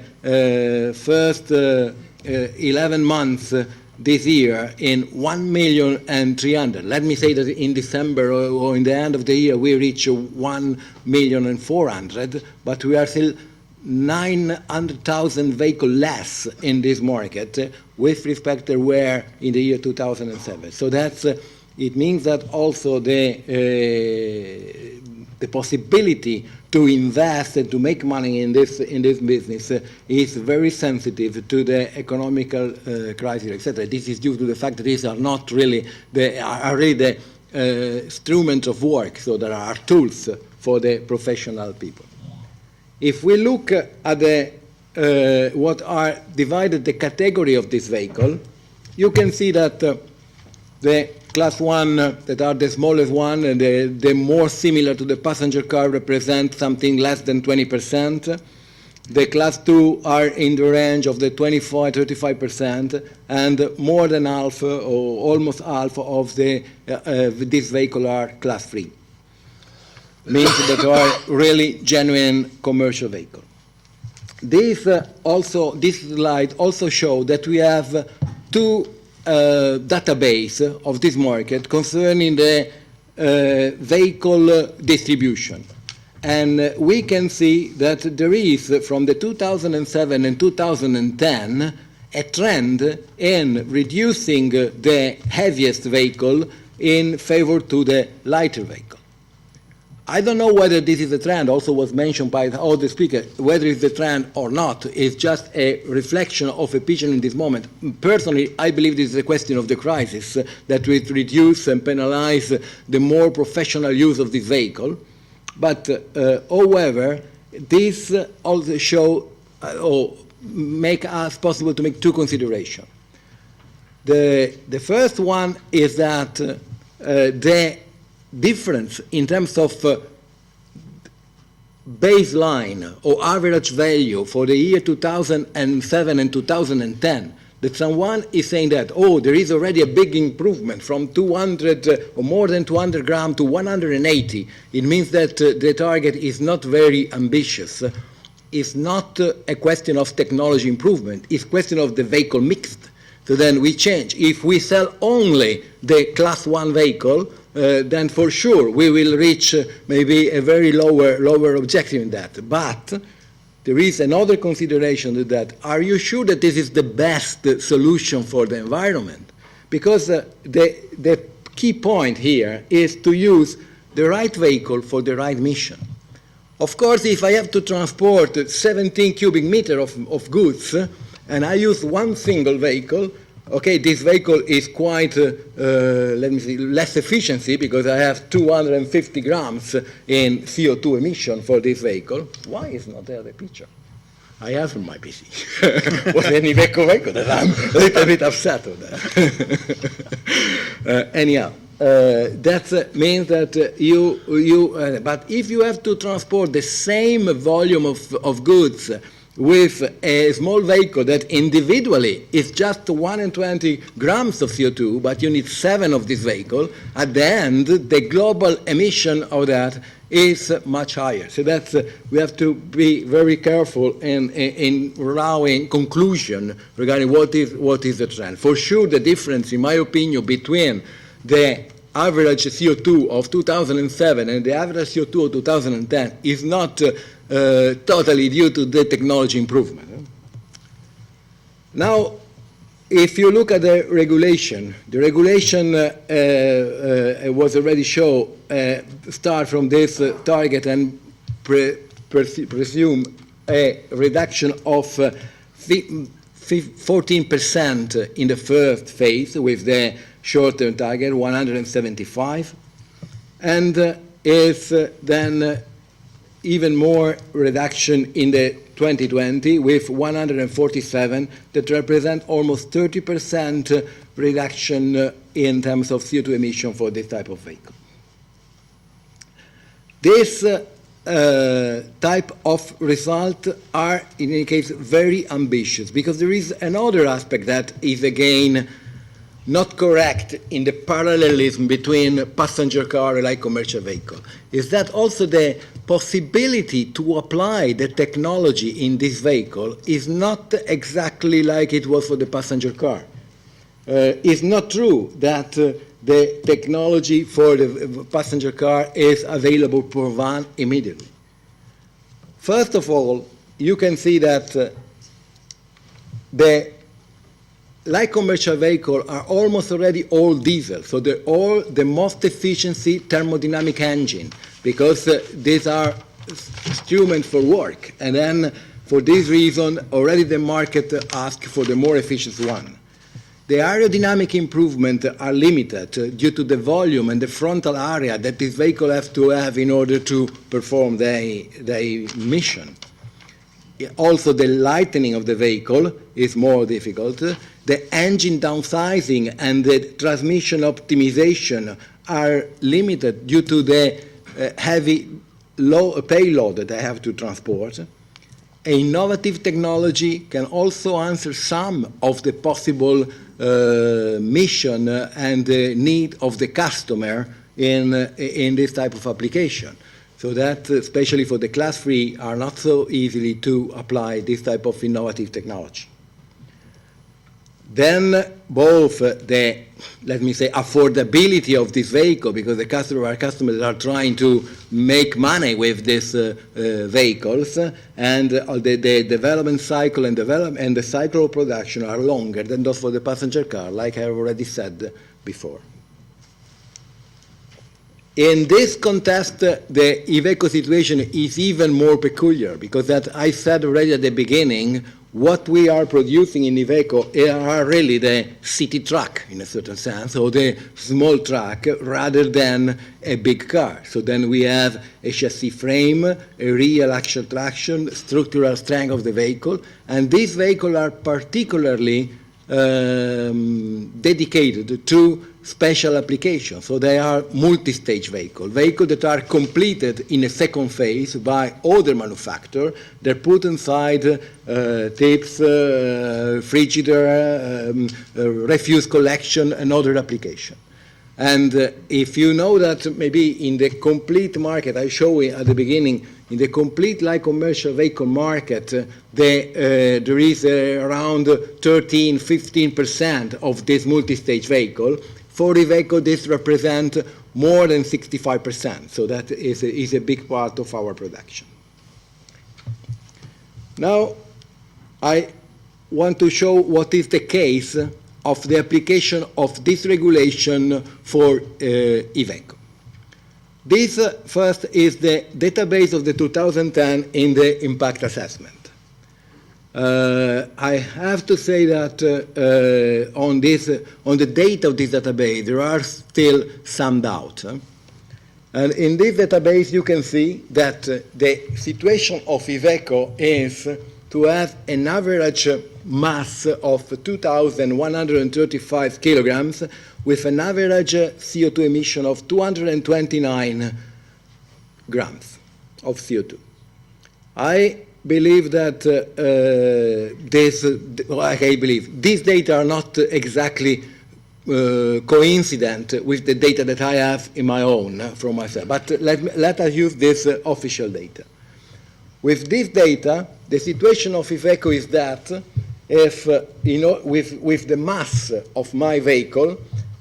first 11 months this year in 1,300,000. Let me say that in December or in the end of the year we reach 1,400,000, but we are still 900,000 vehicles less in this market with respect to where in the year 2007. So that's it means that also the possibility to invest and to make money in this business is very sensitive to the economical crisis, etc. This is due to the fact that these are not really the instruments of work, so there are tools for the professional people. If we look at the what are divided the category of this vehicle, you can see that the class 1 that are the smallest one and the more similar to the passenger car represent something less than 20%. The class 2 are in the range of the 25-35%, and more than half or almost half of this vehicle are class 3. Means that are really genuine commercial vehicle. This slide also show that we have two database of this market concerning the vehicle distribution. And we can see that there is, from the 2007 and 2010, a trend in reducing the heaviest vehicle in favor to the lighter vehicle. I don't know whether this is a trend, also was mentioned by all the speakers, whether it's a trend or not. It's just a reflection of a picture in this moment. Personally, I believe this is a question of the crisis, that will reduce and penalize the more professional use of this vehicle. But, however, this also show or make us possible to make two considerations. The first one is that the difference in terms of baseline or average value for the year 2007 and 2010, that someone is saying that, oh, there is already a big improvement from 200 or more than 200 grams to 180. It means that the target is not very ambitious. It's not a question of technology improvement. It's a question of the vehicle mixed. So then we change. If we sell only the class 1 vehicle, then for sure we will reach maybe a very lower objective in that. But there is another consideration to that. Are you sure that this is the best solution for the environment? Because the key point here is to use the right vehicle for the right mission. Of course, if I have to transport 17 cubic meters of goods, and I use one single vehicle, okay, this vehicle is quite, let me see, less efficiency because I have 250 grams in CO2 emission for this vehicle. Why is not there the picture? I have on my PC. Was any vehicle that I'm a little bit upset with that. Anyhow, that means that but if you have to transport the same volume of goods with a small vehicle that individually is just 120 grams of CO2, but you need 7 of this vehicle, at the end, the global emission of that is much higher. So that's, we have to be very careful in drawing conclusion regarding what is the trend. For sure, the difference, in my opinion, between the average CO2 of 2007 and the average CO2 of 2010 is not totally due to the technology improvement. Now, if you look at the regulation was already shown, start from this target and presume a reduction of 14% in the first phase with the short-term target, 175, and is then even more reduction in the 2020 with 147 that represent almost 30% reduction in terms of CO2 emission for this type of vehicle. This type of result are, in any case, very ambitious because there is another aspect that is, again, not correct in the parallelism between passenger car and light commercial vehicle, is that also the possibility to apply the technology in this vehicle is not exactly like it was for the passenger car. It's not true that the technology for the passenger car is available for van immediately. First of all, you can see that the light commercial vehicles are almost already all diesel, so they're all the most efficiency thermodynamic engine because these are instruments for work. And then for this reason, already the market asks for the more efficient one. The aerodynamic improvements are limited due to the volume and the frontal area that this vehicle has to have in order to perform their mission. Also, the lightening of the vehicle is more difficult. The engine downsizing and the transmission optimization are limited due to the heavy low payload that I have to transport. Innovative technology can also answer some of the possible mission and need of the customer in this type of application. So that, especially for the class 3, are not so easily to apply this type of innovative technology. Then both the, let me say, affordability of this vehicle, because the customers are trying to make money with these vehicles, and the development cycle and the cycle of production are longer than those for the passenger car, like I already said before. In this context, the Iveco situation is even more peculiar because, that I said already at the beginning, what we are producing in Iveco are really the city truck, in a certain sense, or the small truck, rather than a big car. So then we have a chassis frame, a real axial traction, structural strength of the vehicle, and these vehicles are particularly dedicated to special applications. So they are multi-stage vehicles that are completed in a second phase by other manufacturers. They're put inside tips, frigidaire, refuse collection, and other application. And if you know that maybe in the complete market, I show it at the beginning, in the complete light commercial vehicle market, there is around 13–15% of this multi-stage vehicle. For Iveco, this represents more than 65%, so that is a big part of our production. Now, I want to show what is the case of the application of this regulation for Iveco. This first is the database of the 2010 in the impact assessment. I have to say that on the data of this database, there are still some doubts. And in this database, you can see that the situation of Iveco is to have an average mass of 2,135 kilograms with an average CO2 emission of 229 grams of CO2. I believe that these data are not exactly coincident with the data that I have in my own from myself, but let us use this official data. With this data, the situation of Iveco is that if, with the mass of my vehicle,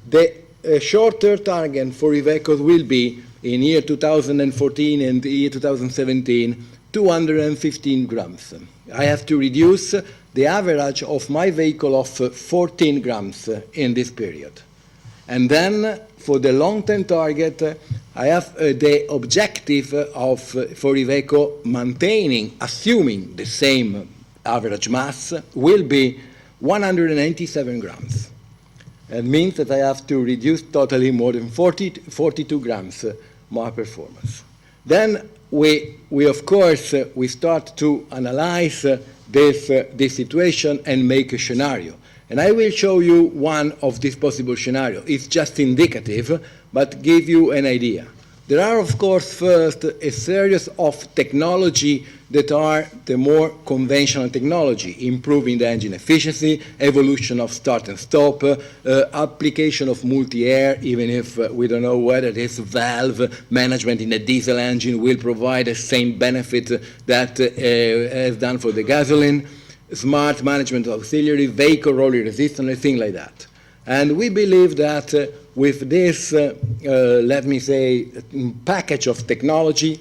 the shorter target for Iveco will be, in year 2014 and year 2017, 215 grams. I have to reduce the average of my vehicle of 14 grams in this period. And then, for the long-term target, I have the objective of, for Iveco, maintaining, assuming the same average mass, will be 187 grams. It means that I have to reduce totally more than 42 grams my performance. Then we of course, we start to analyze this situation and make a scenario. And I will show you one of these possible scenarios. It's just indicative, but give you an idea. There are, of course, first a series of technology that are the more conventional technology, improving the engine efficiency, evolution of start and stop, application of multi-air, even if we don't know whether this valve management in a diesel engine will provide the same benefit that is done for the gasoline, smart management of auxiliary, vehicle rolling resistance, and things like that. And we believe that with this, let me say, package of technology,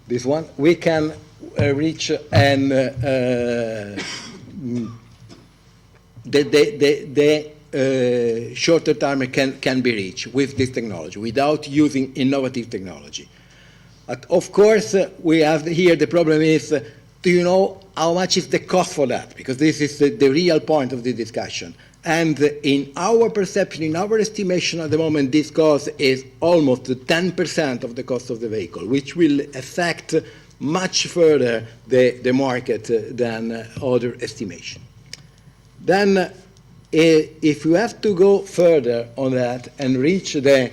this one, we can reach an, the shorter time can be reached with this technology without using innovative technology. Of course, we have here the problem is, do you know how much is the cost for that? Because this is the real point of the discussion. And in our perception, in our estimation at the moment, this cost is almost 10% of the cost of the vehicle, which will affect much further the market than other estimation. Then, if you have to go further on that and reach the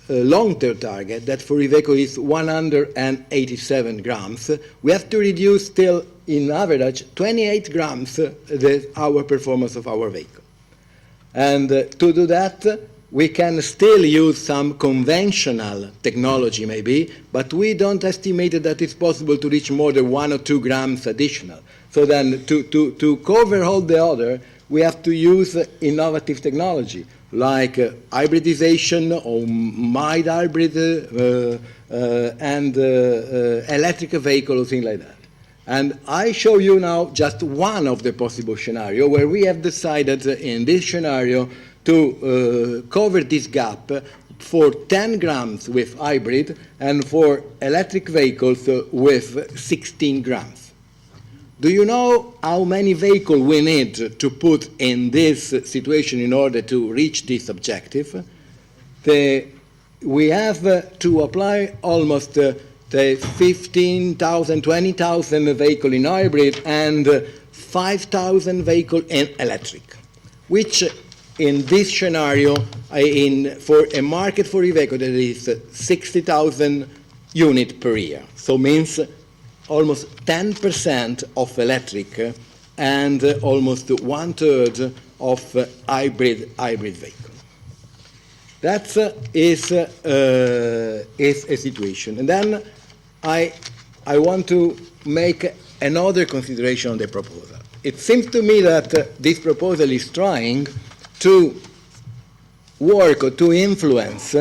long-term target, that for Iveco is 187 grams, we have to reduce still, in average, 28 grams our performance of our vehicle. And to do that, we can still use some conventional technology maybe, but we don't estimate that it's possible to reach more than 1 or 2 grams additional. So then to cover all the other, we have to use innovative technology, like hybridization or mild hybrid and electric vehicle or things like that. And I show you now just one of the possible scenarios where we have decided in this scenario to cover this gap for 10 grams with hybrid and for electric vehicles with 16 grams. Do you know how many vehicles we need to put in this situation in order to reach this objective? We have to apply almost the 15,000, 20,000 vehicles in hybrid and 5,000 vehicles in electric, which in this scenario, for a market for e-vehicle that is 60,000 units per year. So means almost 10% of electric and almost 1/3 of hybrid vehicle. That is a situation. And then I want to make another consideration on the proposal. It seems to me that this proposal is trying to work or to influence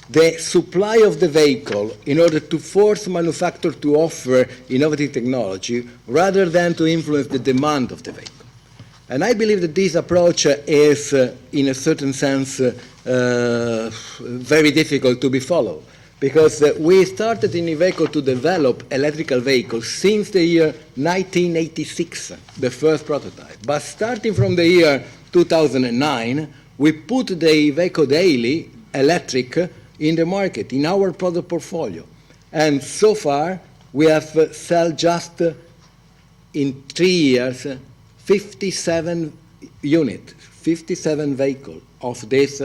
the supply of the vehicle in order to force manufacturers to offer innovative technology rather than to influence the demand of the vehicle. And I believe that this approach is, in a certain sense, very difficult to be followed, because we started in Iveco to develop electrical vehicles since the year 1986, the first prototype. But starting from the year 2009, we put the Iveco Daily electric in the market, in our product portfolio. And so far, we have sold just in 3 years 57 units, 57 vehicles of this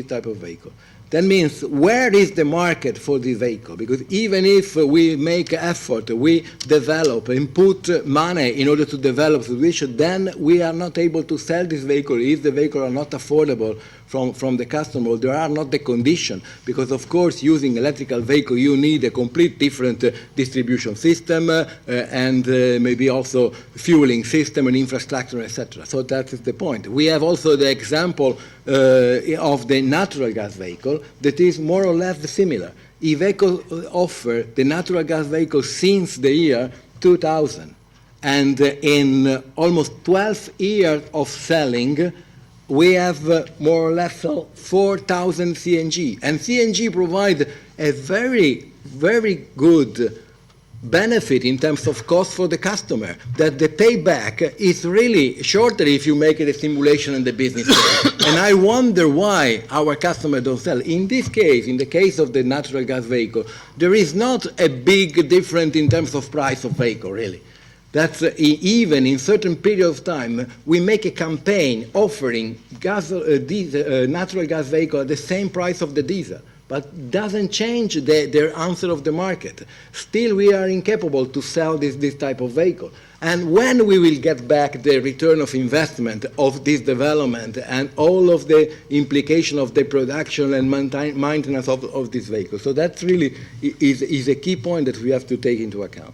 type of vehicle. That means, where is the market for this vehicle? Because even if we make effort, we develop and put money in order to develop solutions, then we are not able to sell this vehicle if the vehicle are not affordable from the customer. There are not the conditions, because of course using electrical vehicle you need a complete different distribution system and maybe also fueling system and infrastructure, etc. So that is the point. We have also the example of the natural gas vehicle that is more or less similar. Iveco offer the natural gas vehicle since the year 2000, and in almost 12 years of selling, we have more or less 4,000 CNG. And CNG provides a very, very good benefit in terms of cost for the customer, that the payback is really shorter if you make it a simulation in the business case. And I wonder why our customers don't sell. In this case, in the case of the natural gas vehicle, there is not a big difference in terms of price of vehicle, really. That's even in certain period of time, we make a campaign offering natural gas vehicle at the same price of the diesel, but doesn't change their answer of the market. Still, we are incapable to sell this type of vehicle. And when we will get back the return of investment of this development and all of the implication of the production and maintenance of this vehicle? So that really is a key point that we have to take into account.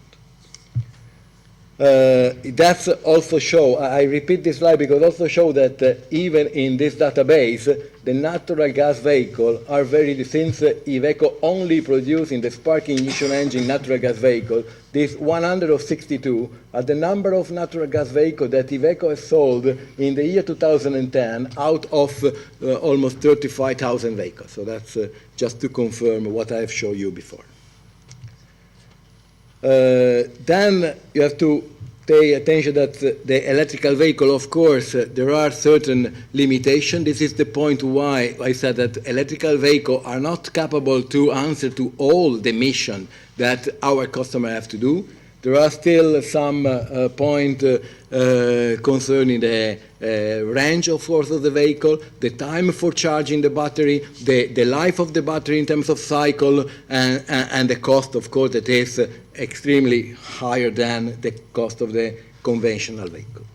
That's also show, I repeat this slide because also show that even in this database, the natural gas vehicles are very, since Iveco only producing the spark ignition engine natural gas vehicle, this 162 are the number of natural gas vehicles that Iveco has sold in the year 2010 out of almost 35,000 vehicles. So that's just to confirm what I've shown you before. Then you have to pay attention that the electrical vehicle, of course, there are certain limitations. This is the point why I said that electrical vehicles are not capable to answer to all the mission that our customers have to do. There are still some points concerning the range, of course, of the vehicle, the time for charging the battery, the life of the battery in terms of cycle, and the cost, of course, that is extremely higher than the cost of the conventional vehicle.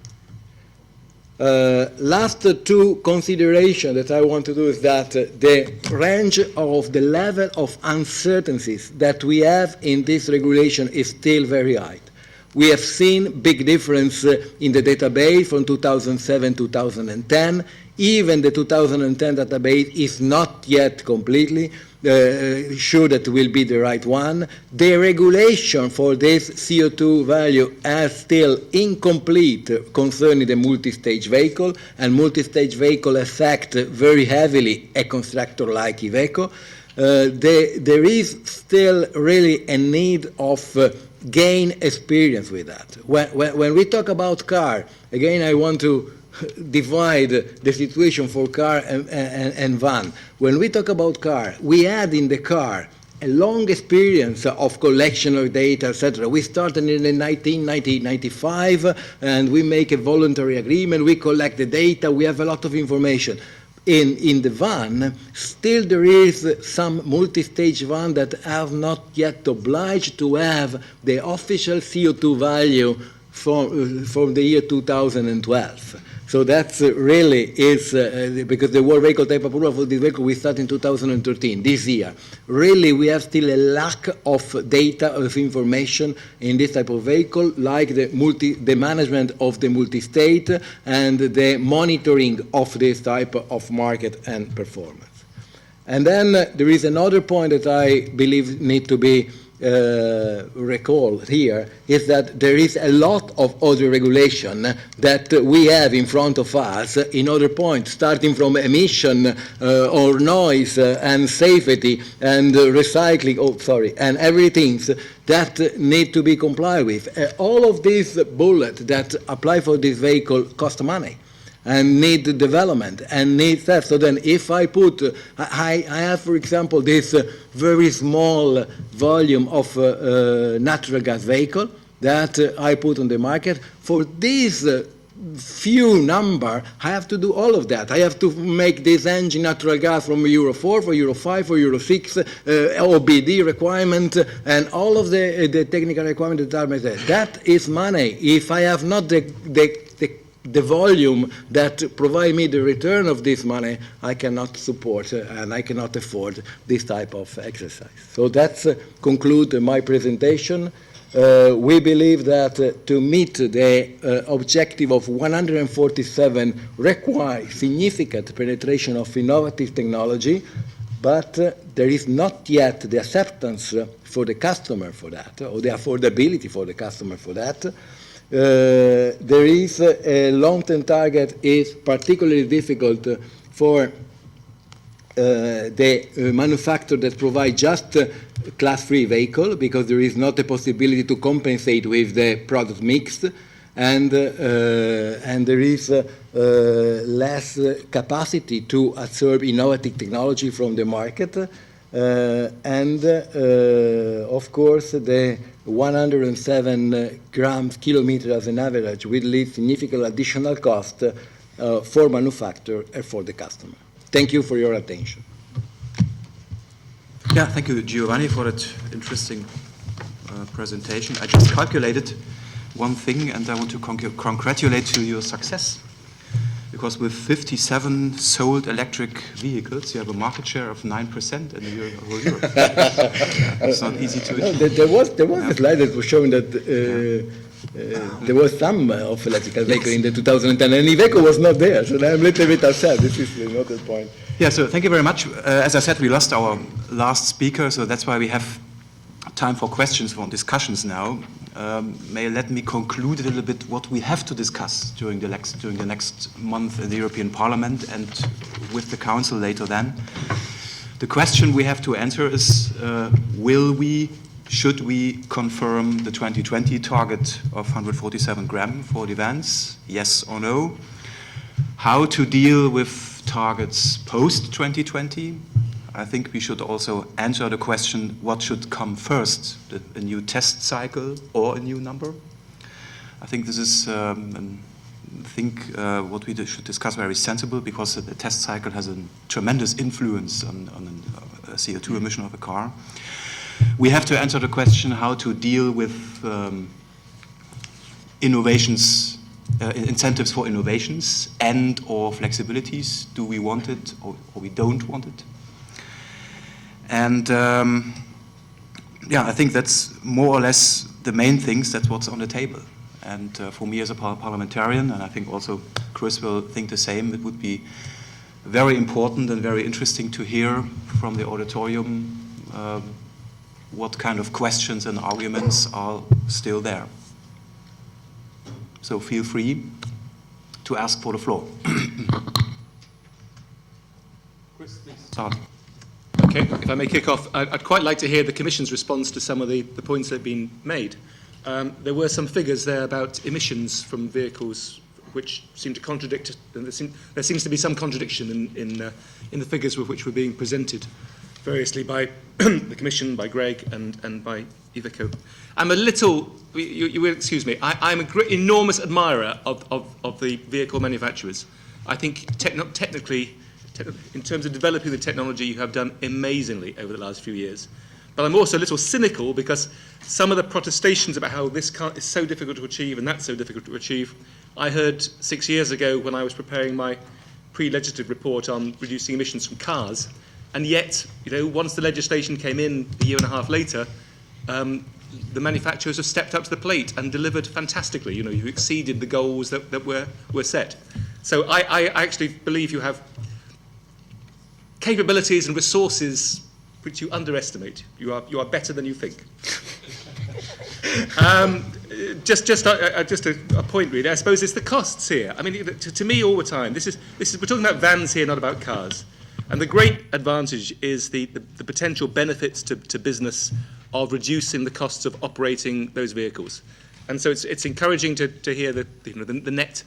Last two considerations that I want to do is that the range of the level of uncertainties that we have in this regulation is still very high. We have seen big difference in the database from 2007 to 2010. Even the 2010 database is not yet completely sure that will be the right one. The regulation for this CO2 value is still incomplete concerning the multi-stage vehicle, and multi-stage vehicle affect very heavily a constructor-like Iveco. There is still really a need of gain experience with that. When we talk about car, again, I want to divide the situation for car and van. When we talk about car, we had in the car a long experience of collection of data, etc. We started in 1995, and we make a voluntary agreement. We collect the data. We have a lot of information. In the van, still there is some multi-stage van that have not yet obliged to have the official CO2 value from the year 2012. So that's really is, because the World Vehicle Type Approval for this vehicle we start in 2013, this year. Really, we have still a lack of data, of information in this type of vehicle, like the management of the multi-state and the monitoring of this type of market and performance. And then there is another point that I believe need to be recalled here, is that there is a lot of other regulation that we have in front of us in other points, starting from emission or noise and safety and recycling, and everything that need to be complied with. All of these bullets that apply for this vehicle cost money and need development and need that. So then if I put, I have, for example, this very small volume of natural gas vehicle that I put on the market. For this few number, I have to do all of that. I have to make this engine natural gas from Euro 4, for Euro 5, for Euro 6, OBD requirement, and all of the technical requirements that are there. That is money. If I have not the volume that provide me the return of this money, I cannot support and I cannot afford this type of exercise. So that's conclude my presentation. We believe that to meet the objective of 147 requires significant penetration of innovative technology, but there is not yet the acceptance for the customer for that, or the affordability for the customer for that. There is a long-term target is particularly difficult for the manufacturer that provide just class 3 vehicle, because there is not a possibility to compensate with the product mix, and there is less capacity to absorb innovative technology from the market. Of course, the 107 grams kilometer as an average will lead significant additional cost for manufacturer and for the customer. Thank you for your attention. Yeah, thank you, Giovanni, for that interesting presentation. I just calculated one thing, and I want to congratulate you your success. Because with 57 sold electric vehicles, you have a market share of 9% in the whole Europe. It's not easy to achieve. No, there was a slide that was showing that there was some of electrical vehicle in the 2010, and Iveco was not there, so I'm a little bit upset. This is not the point. Yeah, so thank you very much. As I said, we lost our last speaker, so that's why we have time for questions, for discussions now. Let me conclude a little bit what we have to discuss during the next month in the European Parliament and with the Council later then. The question we have to answer is, should we confirm the 2020 target of 147 gram for the vans? Yes or no? How to deal with targets post-2020? I think we should also answer the question, what should come first, a new test cycle or a new number? I think this is what we should discuss very sensible, because the test cycle has a tremendous influence on CO2 emission of a car. We have to answer the question how to deal with innovations, incentives for innovations and or flexibilities. Do we want it or we don't want it? And I think that's more or less the main things. That's what's on the table. And for me as a parliamentarian, and I think also Chris will think the same. It would be very important and very interesting to hear from the auditorium what kind of questions and arguments are still there. So feel free to ask for the floor. Chris, please start. Okay, if I may kick off, I'd quite like to hear the Commission's response to some of the points that have been made. There were some figures there about emissions from vehicles which seem to contradict, and there seems to be some contradiction in the figures with which were being presented variously by the Commission, by Greg, and by EVICO. I'm a little, you will excuse me, I'm an enormous admirer of the vehicle manufacturers. I think technically, in terms of developing the technology, you have done amazingly over the last few years. But I'm also a little cynical because some of the protestations about how this is so difficult to achieve and that's so difficult to achieve, I heard 6 years ago when I was preparing my pre-legislative report on reducing emissions from cars. And yet, once the legislation came in a year and a half later, the manufacturers have stepped up to the plate and delivered fantastically. You exceeded the goals that were set. So I actually believe you have capabilities and resources which you underestimate. You are better than you think. Just a point really. I suppose it's the costs here. I mean, to me all the time, this is we're talking about vans here, not about cars. And the great advantage is the potential benefits to business of reducing the costs of operating those vehicles. And so it's encouraging to hear the net,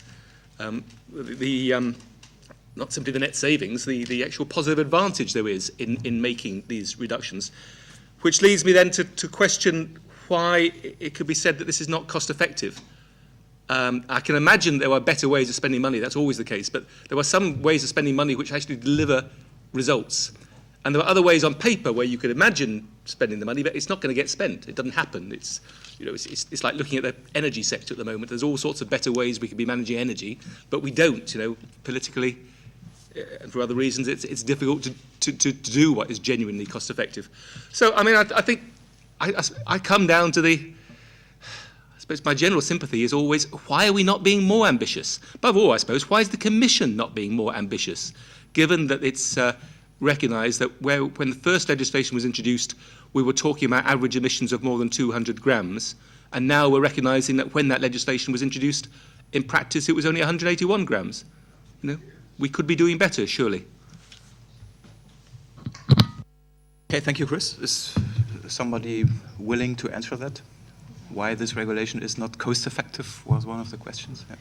not simply the net savings, the actual positive advantage there is in making these reductions, which leads me then to question why it could be said that this is not cost effective. I can imagine there are better ways of spending money, that's always the case, but there are some ways of spending money which actually deliver results. And there are other ways on paper where you could imagine spending the money, but it's not going to get spent. It doesn't happen. It's like looking at the energy sector at the moment. There's all sorts of better ways we could be managing energy, but we don't, politically, and for other reasons, it's difficult to do what is genuinely cost effective. So, I mean, I think I come down to I suppose my general sympathy is always, why are we not being more ambitious? Above all, I suppose, why is the Commission not being more ambitious, given that it's recognised that when the first legislation was introduced, we were talking about average emissions of more than 200 grams, and now we're recognising that when that legislation was introduced, in practice it was only 181 grams. We could be doing better, surely. Okay, thank you, Chris. Is somebody willing to answer that? Why this regulation is not cost effective was one of the questions. Yeah.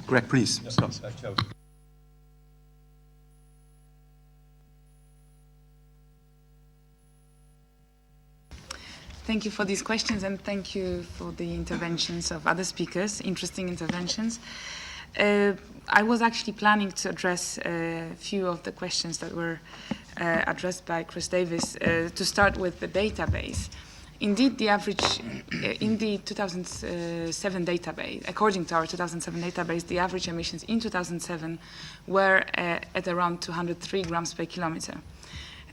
Greg, please. Start. Thank you for these questions and thank you for the interventions of other speakers, interesting interventions. I was actually planning to address a few of the questions that were addressed by Chris Davis, to start with the database. Indeed, the average, in the 2007 database, according to our 2007 database, the average emissions in 2007 were at around 203 grams per kilometer.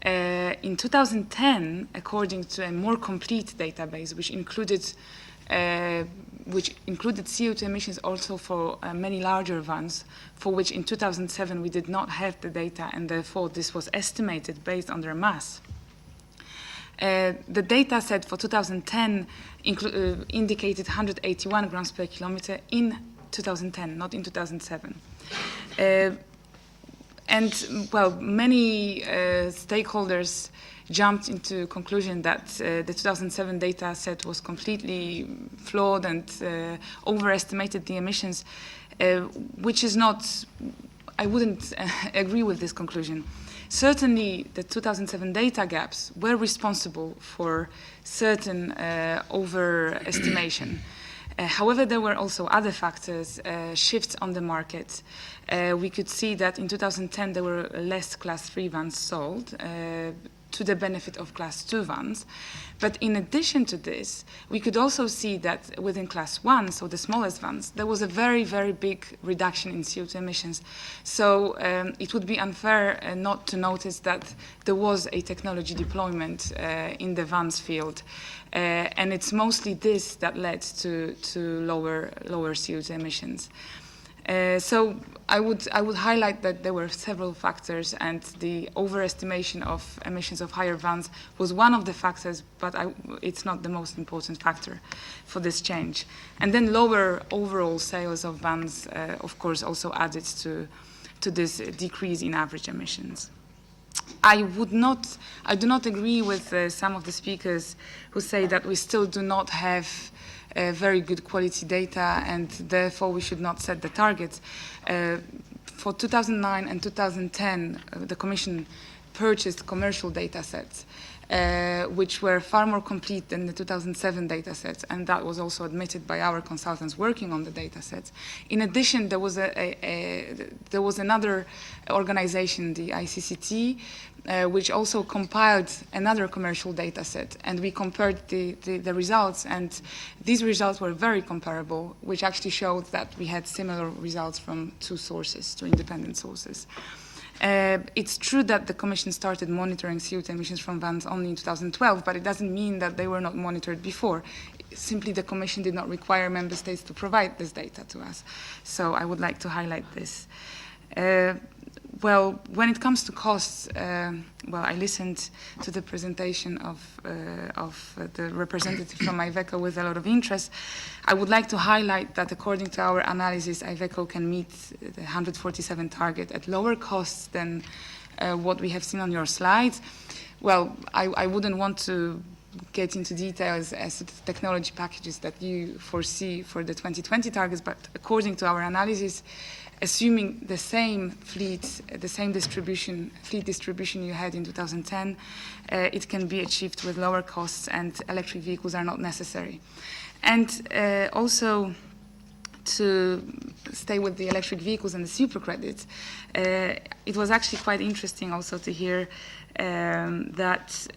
In 2010, according to a more complete database, which included CO2 emissions also for many larger vans, for which in 2007 we did not have the data, and therefore this was estimated based on their mass. The data set for 2010 indicated 181 grams per kilometer in 2010, not in 2007. And, well, many stakeholders jumped into conclusion that the 2007 data set was completely flawed and overestimated the emissions, which is not, I wouldn't agree with this conclusion. Certainly, the 2007 data gaps were responsible for certain overestimation. However, there were also other factors, shifts on the market. We could see that in 2010 there were less Class 3 vans sold to the benefit of Class 2 vans. But in addition to this, we could also see that within Class 1, so the smallest vans, there was a very, very big reduction in CO2 emissions. So it would be unfair not to notice that there was a technology deployment in the vans field. And it's mostly this that led to lower CO2 emissions. So I would highlight that there were several factors, and the overestimation of emissions of higher vans was one of the factors, but it's not the most important factor for this change. And then lower overall sales of vans, of course, also added to this decrease in average emissions. I do not agree with some of the speakers who say that we still do not have very good quality data, and therefore we should not set the targets. For 2009 and 2010, the Commission purchased commercial data sets, which were far more complete than the 2007 data sets, and that was also admitted by our consultants working on the data sets. In addition, there was another organization, the ICCT, which also compiled another commercial data set, and we compared the results, and these results were very comparable, which actually showed that we had similar results from two independent sources. It's true that the Commission started monitoring CO2 emissions from vans only in 2012, but it doesn't mean that they were not monitored before. Simply the Commission did not require Member States to provide this data to us. So I would like to highlight this. Well, when it comes to costs, well, I listened to the presentation of the representative from IVECO with a lot of interest. I would like to highlight that according to our analysis, IVECO can meet the 147 target at lower costs than what we have seen on your slides. Well, I wouldn't want to get into details as to the technology packages that you foresee for the 2020 targets, but according to our analysis, assuming the same fleet distribution you had in 2010, it can be achieved with lower costs, and electric vehicles are not necessary. And also, to stay with the electric vehicles and the super credits, it was actually quite interesting also to hear that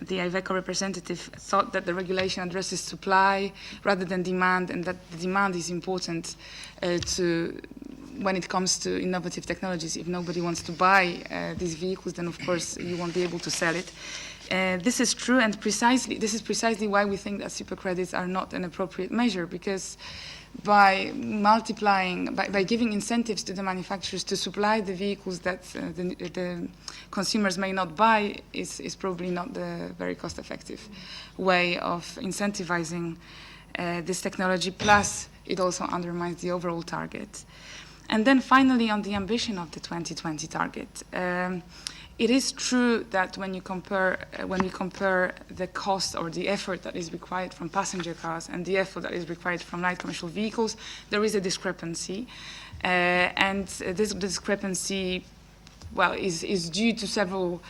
the IVECO representative thought that the regulation addresses supply rather than demand, and that the demand is important when it comes to innovative technologies. If nobody wants to buy these vehicles, then of course you won't be able to sell it. This is true, and this is precisely why we think that super credits are not an appropriate measure, because by giving incentives to the manufacturers to supply the vehicles that the consumers may not buy is probably not the very cost-effective way of incentivizing this technology, plus it also undermines the overall target. And then finally, on the ambition of the 2020 target, it is true that when we compare the cost or the effort that is required from passenger cars and the effort that is required from light commercial vehicles, there is a discrepancy, and this discrepancy, well, is due to several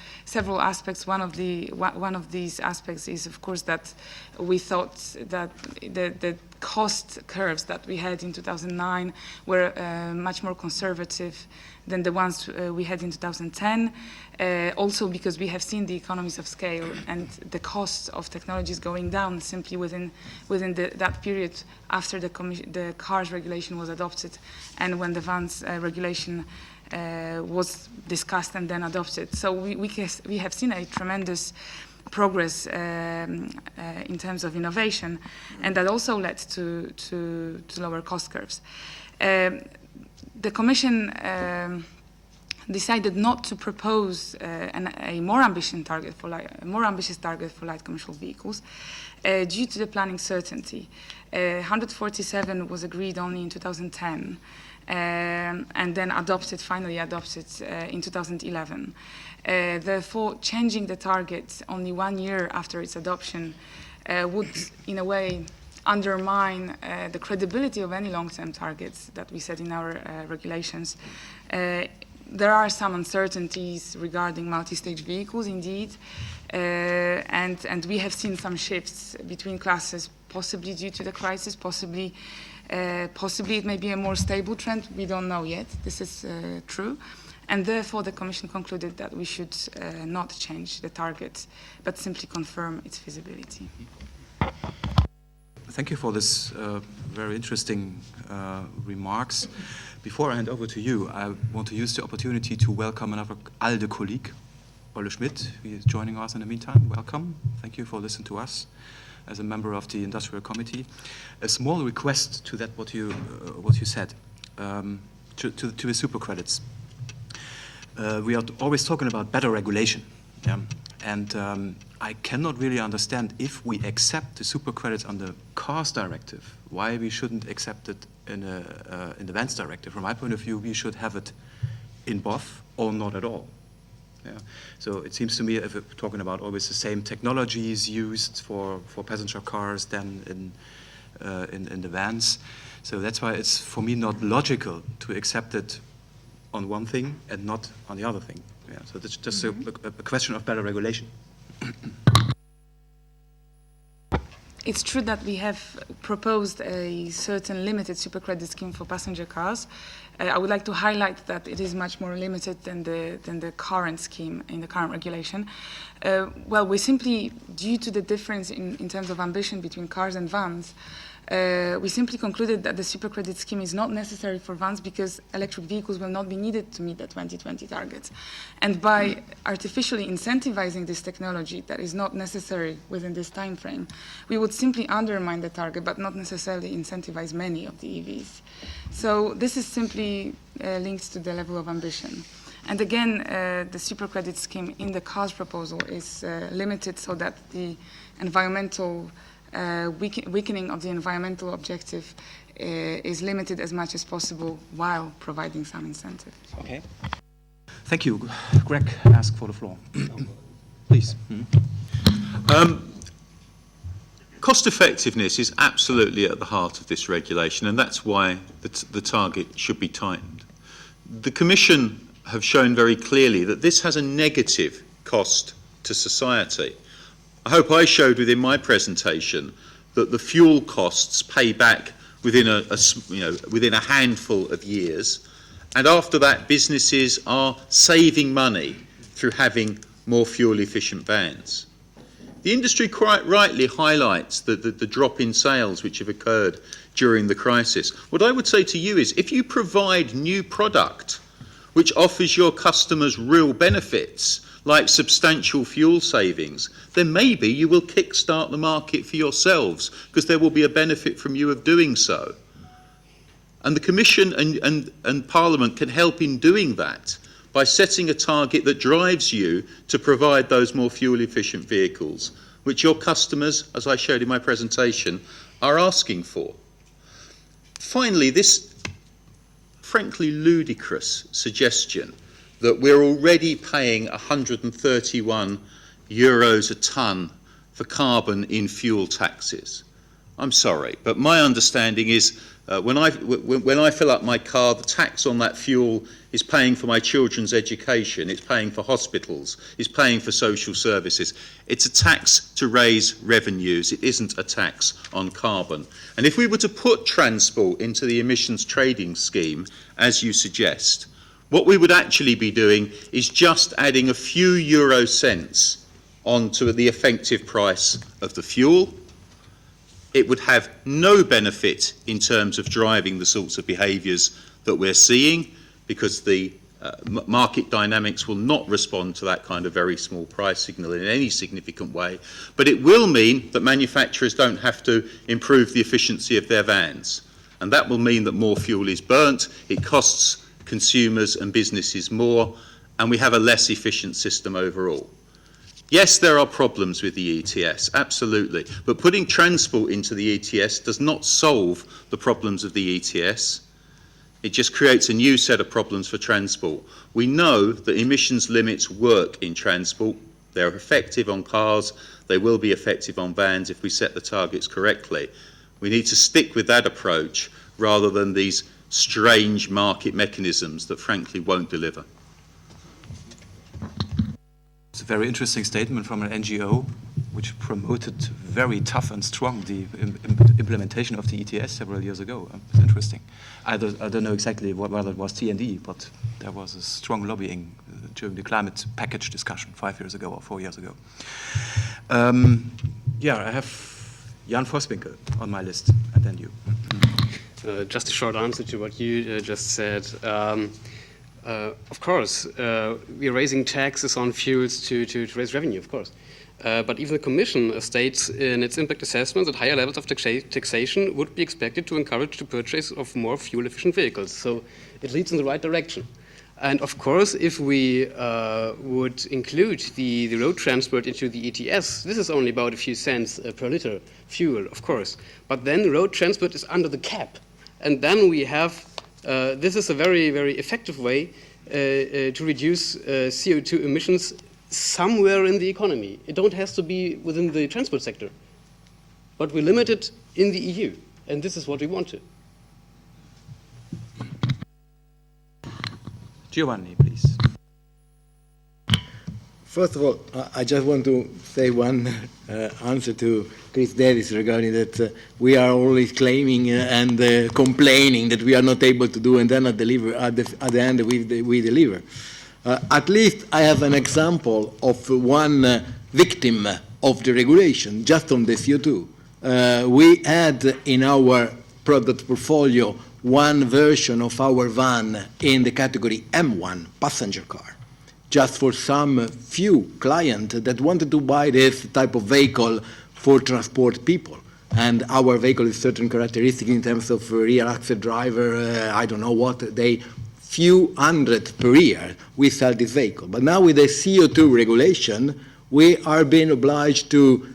aspects. One of these aspects is, of course, that we thought that the cost curves that we had in 2009 were much more conservative than the ones we had in 2010. Also because we have seen the economies of scale and the costs of technologies going down simply within that period after the cars regulation was adopted and when the vans regulation was discussed and then adopted. So we have seen a tremendous progress in terms of innovation, and that also led to lower cost curves. The Commission decided not to propose a more ambitious target for light commercial vehicles due to the planning certainty. 147 was agreed only in 2010. And then finally adopted in 2011. Therefore, changing the target only 1 year after its adoption would, in a way, undermine the credibility of any long-term targets that we set in our regulations. There are some uncertainties regarding multi-stage vehicles, indeed, and we have seen some shifts between classes, possibly due to the crisis, possibly it may be a more stable trend. We don't know yet. This is true. And therefore, the Commission concluded that we should not change the target, but simply confirm its feasibility. Thank you for this very interesting remarks. Before I hand over to you, I want to use the opportunity to welcome another ALDE colleague, Olle Schmidt, who is joining us in the meantime. Welcome. Thank you for listening to us as a member of the Industrial Committee. A small request to that what you said. to the super credits. We are always talking about better regulation, yeah? And I cannot really understand, if we accept the super credits under cars directive, why we shouldn't accept it in the vans directive. From my point of view, we should have it in both or not at all. Yeah. So it seems to me, if we're talking about always the same technologies used for passenger cars than in the vans, so that's why it's for me not logical to accept it on one thing and not on the other thing. Yeah. So that's just a question of better regulation. It's true that we have proposed a certain limited super credit scheme for passenger cars. I would like to highlight that it is much more limited than the current scheme in the current regulation. Well, we simply, due to the difference in terms of ambition between cars and vans, we simply concluded that the super credit scheme is not necessary for vans because electric vehicles will not be needed to meet the 2020 targets. And by artificially incentivizing this technology that is not necessary within this time frame, we would simply undermine the target but not necessarily incentivize many of the EVs. So this is simply linked to the level of ambition. And again, the super credit scheme in the cars proposal is limited so that the environmental weakening of the environmental objective is limited as much as possible while providing some incentive. Okay. Thank you. Greg asked for the floor. Please. Cost effectiveness is absolutely at the heart of this regulation, and that's why the target should be tightened. The Commission have shown very clearly that this has a negative cost to society. I hope I showed within my presentation that the fuel costs pay back within a handful of years, and after that businesses are saving money through having more fuel efficient vans. The industry quite rightly highlights the drop in sales which have occurred during the crisis. What I would say to you is, if you provide new product which offers your customers real benefits, like substantial fuel savings, then maybe you will kickstart the market for yourselves, because there will be a benefit from you of doing so. And the Commission and Parliament can help in doing that by setting a target that drives you to provide those more fuel-efficient vehicles, which your customers, as I showed in my presentation, are asking for. Finally, this frankly ludicrous suggestion that we're already paying €131 a tonne for carbon in fuel taxes. I'm sorry, but my understanding is when I fill up my car, the tax on that fuel is paying for my children's education, it's paying for hospitals, it's paying for social services. It's a tax to raise revenues, it isn't a tax on carbon. And if we were to put transport into the emissions trading scheme, as you suggest, what we would actually be doing is just adding a few euro cents onto the effective price of the fuel. It would have no benefit in terms of driving the sorts of behaviours that we're seeing, because the market dynamics will not respond to that kind of very small price signal in any significant way. But it will mean that manufacturers don't have to improve the efficiency of their vans. And that will mean that more fuel is burnt, it costs consumers and businesses more, and we have a less efficient system overall. Yes, there are problems with the ETS, absolutely, but putting transport into the ETS does not solve the problems of the ETS. It just creates a new set of problems for transport. We know that emissions limits work in transport. They're effective on cars, they will be effective on vans if we set the targets correctly. We need to stick with that approach rather than these strange market mechanisms that frankly won't deliver. It's a very interesting statement from an NGO which promoted very tough and strong the implementation of the ETS several years ago. It's interesting. I don't know exactly whether it was T&E, but there was a strong lobbying during the climate package discussion 5 years ago or 4 years ago. Yeah, I have Jan Voswinkel on my list, and then you. Just a short answer to what you just said. Of course, we are raising taxes on fuels to raise revenue, of course. But even the Commission states in its impact assessment that higher levels of taxation would be expected to encourage the purchase of more fuel-efficient vehicles. So it leads in the right direction. And of course, if we would include the road transport into the ETS, this is only about a few cents per liter fuel, of course. But then road transport is under the cap. And then we have, this is a very, very effective way to reduce CO2 emissions somewhere in the economy. It don't have to be within the transport sector. But we limit it in the EU. And this is what we want to. Giovanni, please. First of all, I just want to say one answer to Chris Davis regarding that we are always claiming and complaining that we are not able to do, and then at the end we deliver. At least I have an example of one victim of the regulation, just on the CO2. We had in our product portfolio one version of our van in the category M1, passenger car, just for some few clients that wanted to buy this type of vehicle for transport people. And our vehicle is certain characteristic in terms of rear axle driver, I don't know what, they few hundred per year we sell this vehicle. But now with the CO2 regulation, we are being obliged to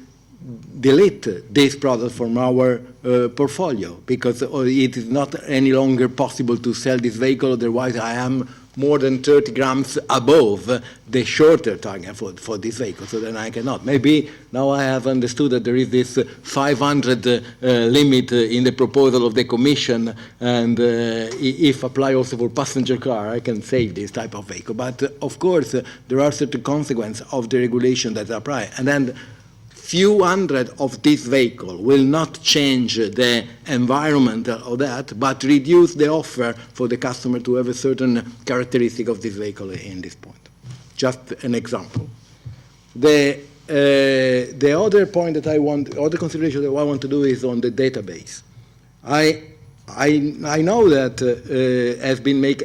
delete this product from our portfolio because it is not any longer possible to sell this vehicle, otherwise I am more than 30 grams above the shorter target for this vehicle, so then I cannot. Maybe now I have understood that there is this 500 limit in the proposal of the Commission, and if apply also for passenger car, I can save this type of vehicle. But of course, there are certain consequences of the regulation that apply, and then few hundred of this vehicle will not change the environment of that, but reduce the offer for the customer to have a certain characteristic of this vehicle in this point. Just an example. The other point that other consideration that I want to do is on the database. I know that has been made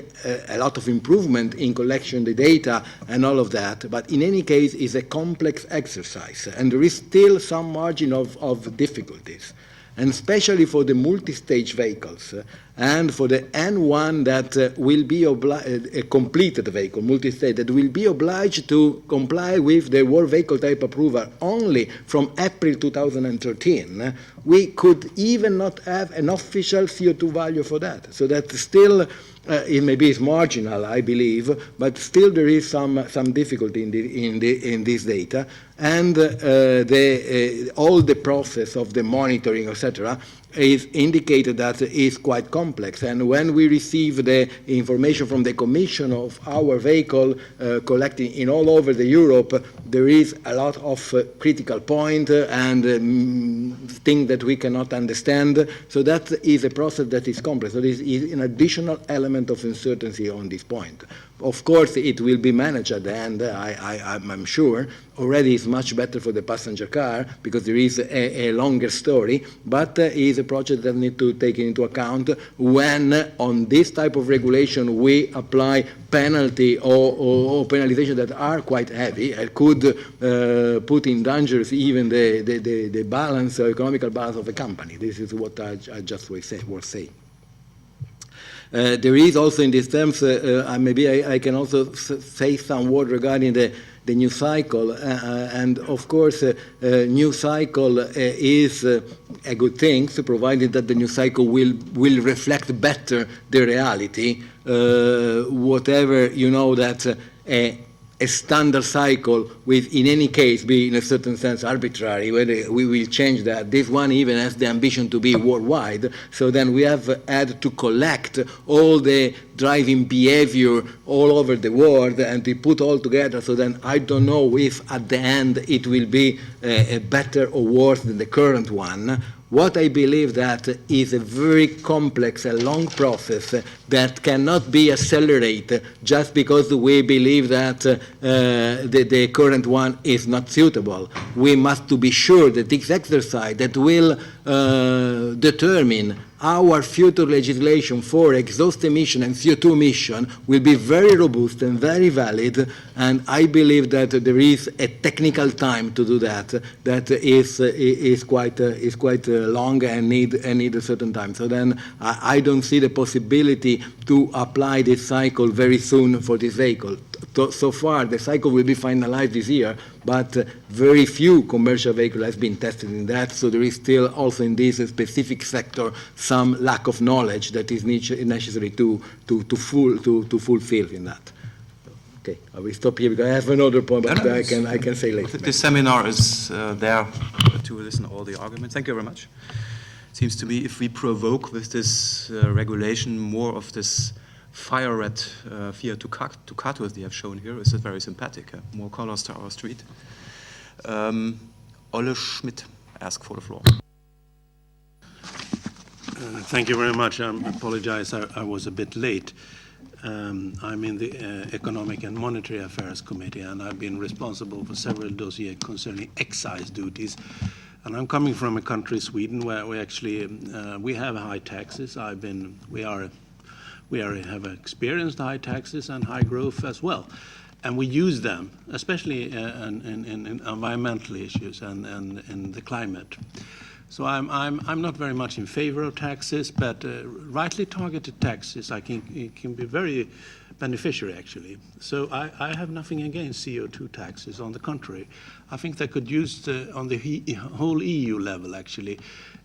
a lot of improvement in collection the data and all of that, but in any case, it's a complex exercise, and there is still some margin of difficulties, and especially for the multi-stage vehicles and for the N1 that will be a completed vehicle, multi-stage, that will be obliged to comply with the World Vehicle Type Approval only from April 2013, we could even not have an official CO2 value for that. So that still, it maybe is marginal, I believe, but still there is some difficulty in this data, and all the process of the monitoring, etc., is indicated that is quite complex. And when we receive the information from the Commission of our vehicle collecting in all over the Europe, there is a lot of critical point and things that we cannot understand. So that is a process that is complex. So this is an additional element of uncertainty on this point. Of course, it will be managed at the end, I'm sure. Already it's much better for the passenger car because there is a longer story, but it is a project that needs to take into account when on this type of regulation we apply penalty or penalization that are quite heavy and could put in danger even the balance, economical balance of a company. This is what I just was saying. There is also in these terms, maybe I can also say some word regarding the new cycle, and of course new cycle is a good thing, so provided that the new cycle will reflect better the reality, whatever you know that a standard cycle with, in any case, be in a certain sense arbitrary, whether we will change that. This one even has the ambition to be worldwide, so then we have had to collect all the driving behavior all over the world and to put all together, so then I don't know if at the end it will be better or worse than the current one. What I believe that is a very complex and long process that cannot be accelerated just because we believe that the current one is not suitable. We must to be sure that this exercise that will determine our future legislation for exhaust emission and CO2 emission will be very robust and very valid, and I believe that there is a technical time to do that is quite long and need a certain time. So then I don't see the possibility to apply this cycle very soon for this vehicle. So far, the cycle will be finalized this year, but very few commercial vehicles have been tested in that, so there is still also in this specific sector some lack of knowledge that is necessary to fulfill in that. Okay, I will stop here because I have another point, but I can say later. This seminar is there to listen to all the arguments. Thank you very much. It seems to me if we provoke with this regulation more of this fire red Fiat Ducato they have shown here, is very sympathetic. More colors to our street. Olle Schmidt asked for the floor. Thank you very much. I apologize, I was a bit late. I'm in the Economic and Monetary Affairs Committee, and I've been responsible for several dossiers concerning excise duties. And I'm coming from a country, Sweden, where we actually we have high taxes. We have experienced high taxes and high growth as well, and we use them, especially in environmental issues and in the climate. So I'm not very much in favor of taxes, but rightly targeted taxes, I think, it can be very beneficiary actually. So I have nothing against CO2 taxes. On the contrary, I think they could use on the whole EU level actually,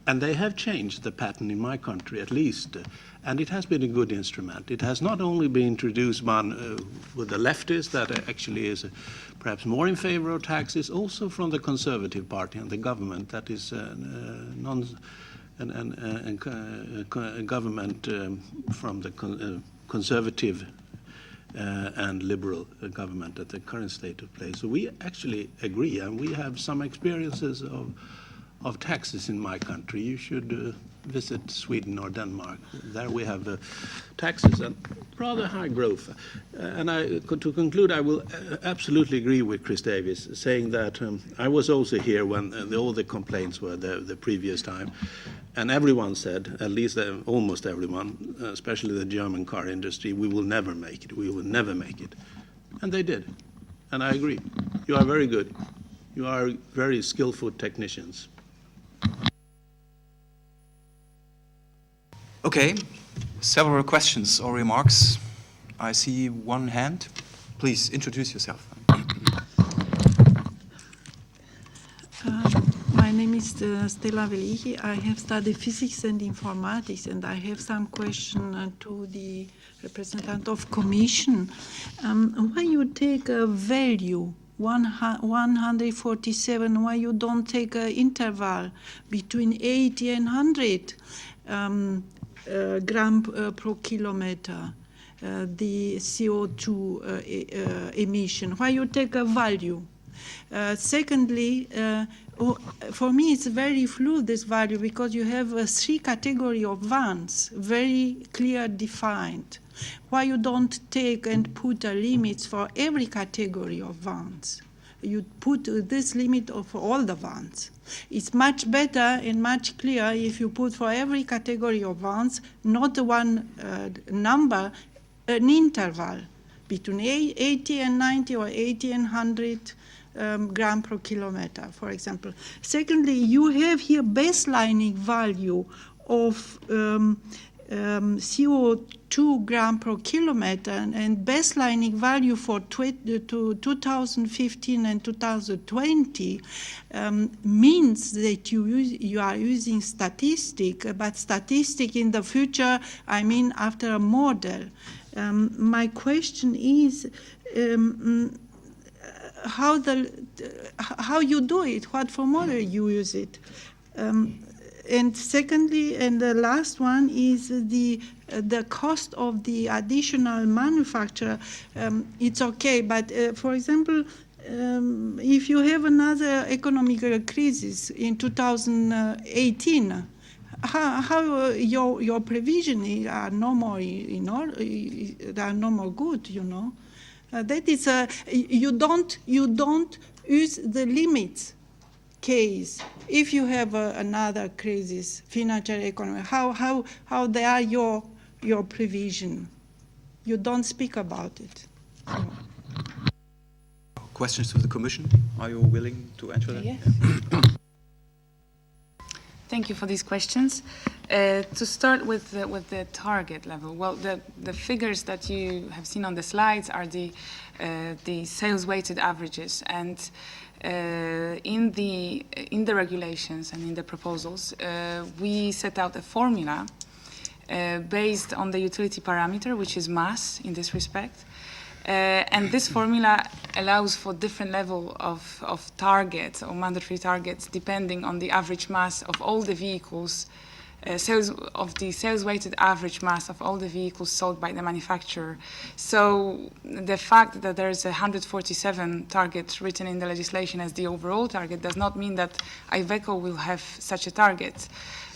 and they have changed the pattern in my country at least. And it has been a good instrument. It has not only been introduced by, with the leftists that actually is perhaps more in favor of taxes, also from the Conservative Party and the government that is a government from the Conservative and Liberal government at the current state of play. So we actually agree, and we have some experiences of taxes in my country. You should visit Sweden or Denmark. There we have taxes and rather high growth. To conclude, I will absolutely agree with Chris Davies, saying that I was also here when all the complaints were the previous time, and everyone said, at least almost everyone, especially the German car industry, we will never make it, we will never make it. And they did, and I agree. You are very good. You are very skillful technicians. Okay, several questions or remarks. I see one hand. Please introduce yourself. My name is Stella Velichi. I have studied physics and informatics, and I have some question to the representative of Commission. Why you take a value 147? Why you don't take an interval between 80 and 100? Gram per kilometer, the CO2 emission. Why you take a value? Secondly, for me it's very fluid, this value, because you have 3 categories of vans, very clear defined. Why you don't take and put a limit for every category of vans? You put this limit for all the vans. It's much better and much clearer if you put for every category of vans, not one number, an interval between 80 and 90 or 80 and 100 gram per kilometer, for example. Secondly, you have here baselining value of CO2 gram per kilometer, and baselining value for 2015 and 2020 means that you are using statistic, but statistic in the future, I mean after a model. My question is, how you do it? What for model you use it? And secondly, and the last one is the cost of the additional manufacture. It's okay, but for example, if you have another economic crisis in 2018, how your provision are no more good, you know. That is you don't use the limits. case, if you have another crisis, financial economy, how they are your provision? You don't speak about it. Questions to the Commission? Are you willing to answer that? Yes. Thank you for these questions. To start with the target level, well, the figures that you have seen on the slides are the sales-weighted averages, and in the regulations and in the proposals, we set out a formula based on the utility parameter, which is mass in this respect. And this formula allows for different level of targets or mandatory targets depending on the average mass of all the vehicles, sales-weighted average mass of all the vehicles sold by the manufacturer. So the fact that there is a 147 target written in the legislation as the overall target does not mean that Iveco will have such a target.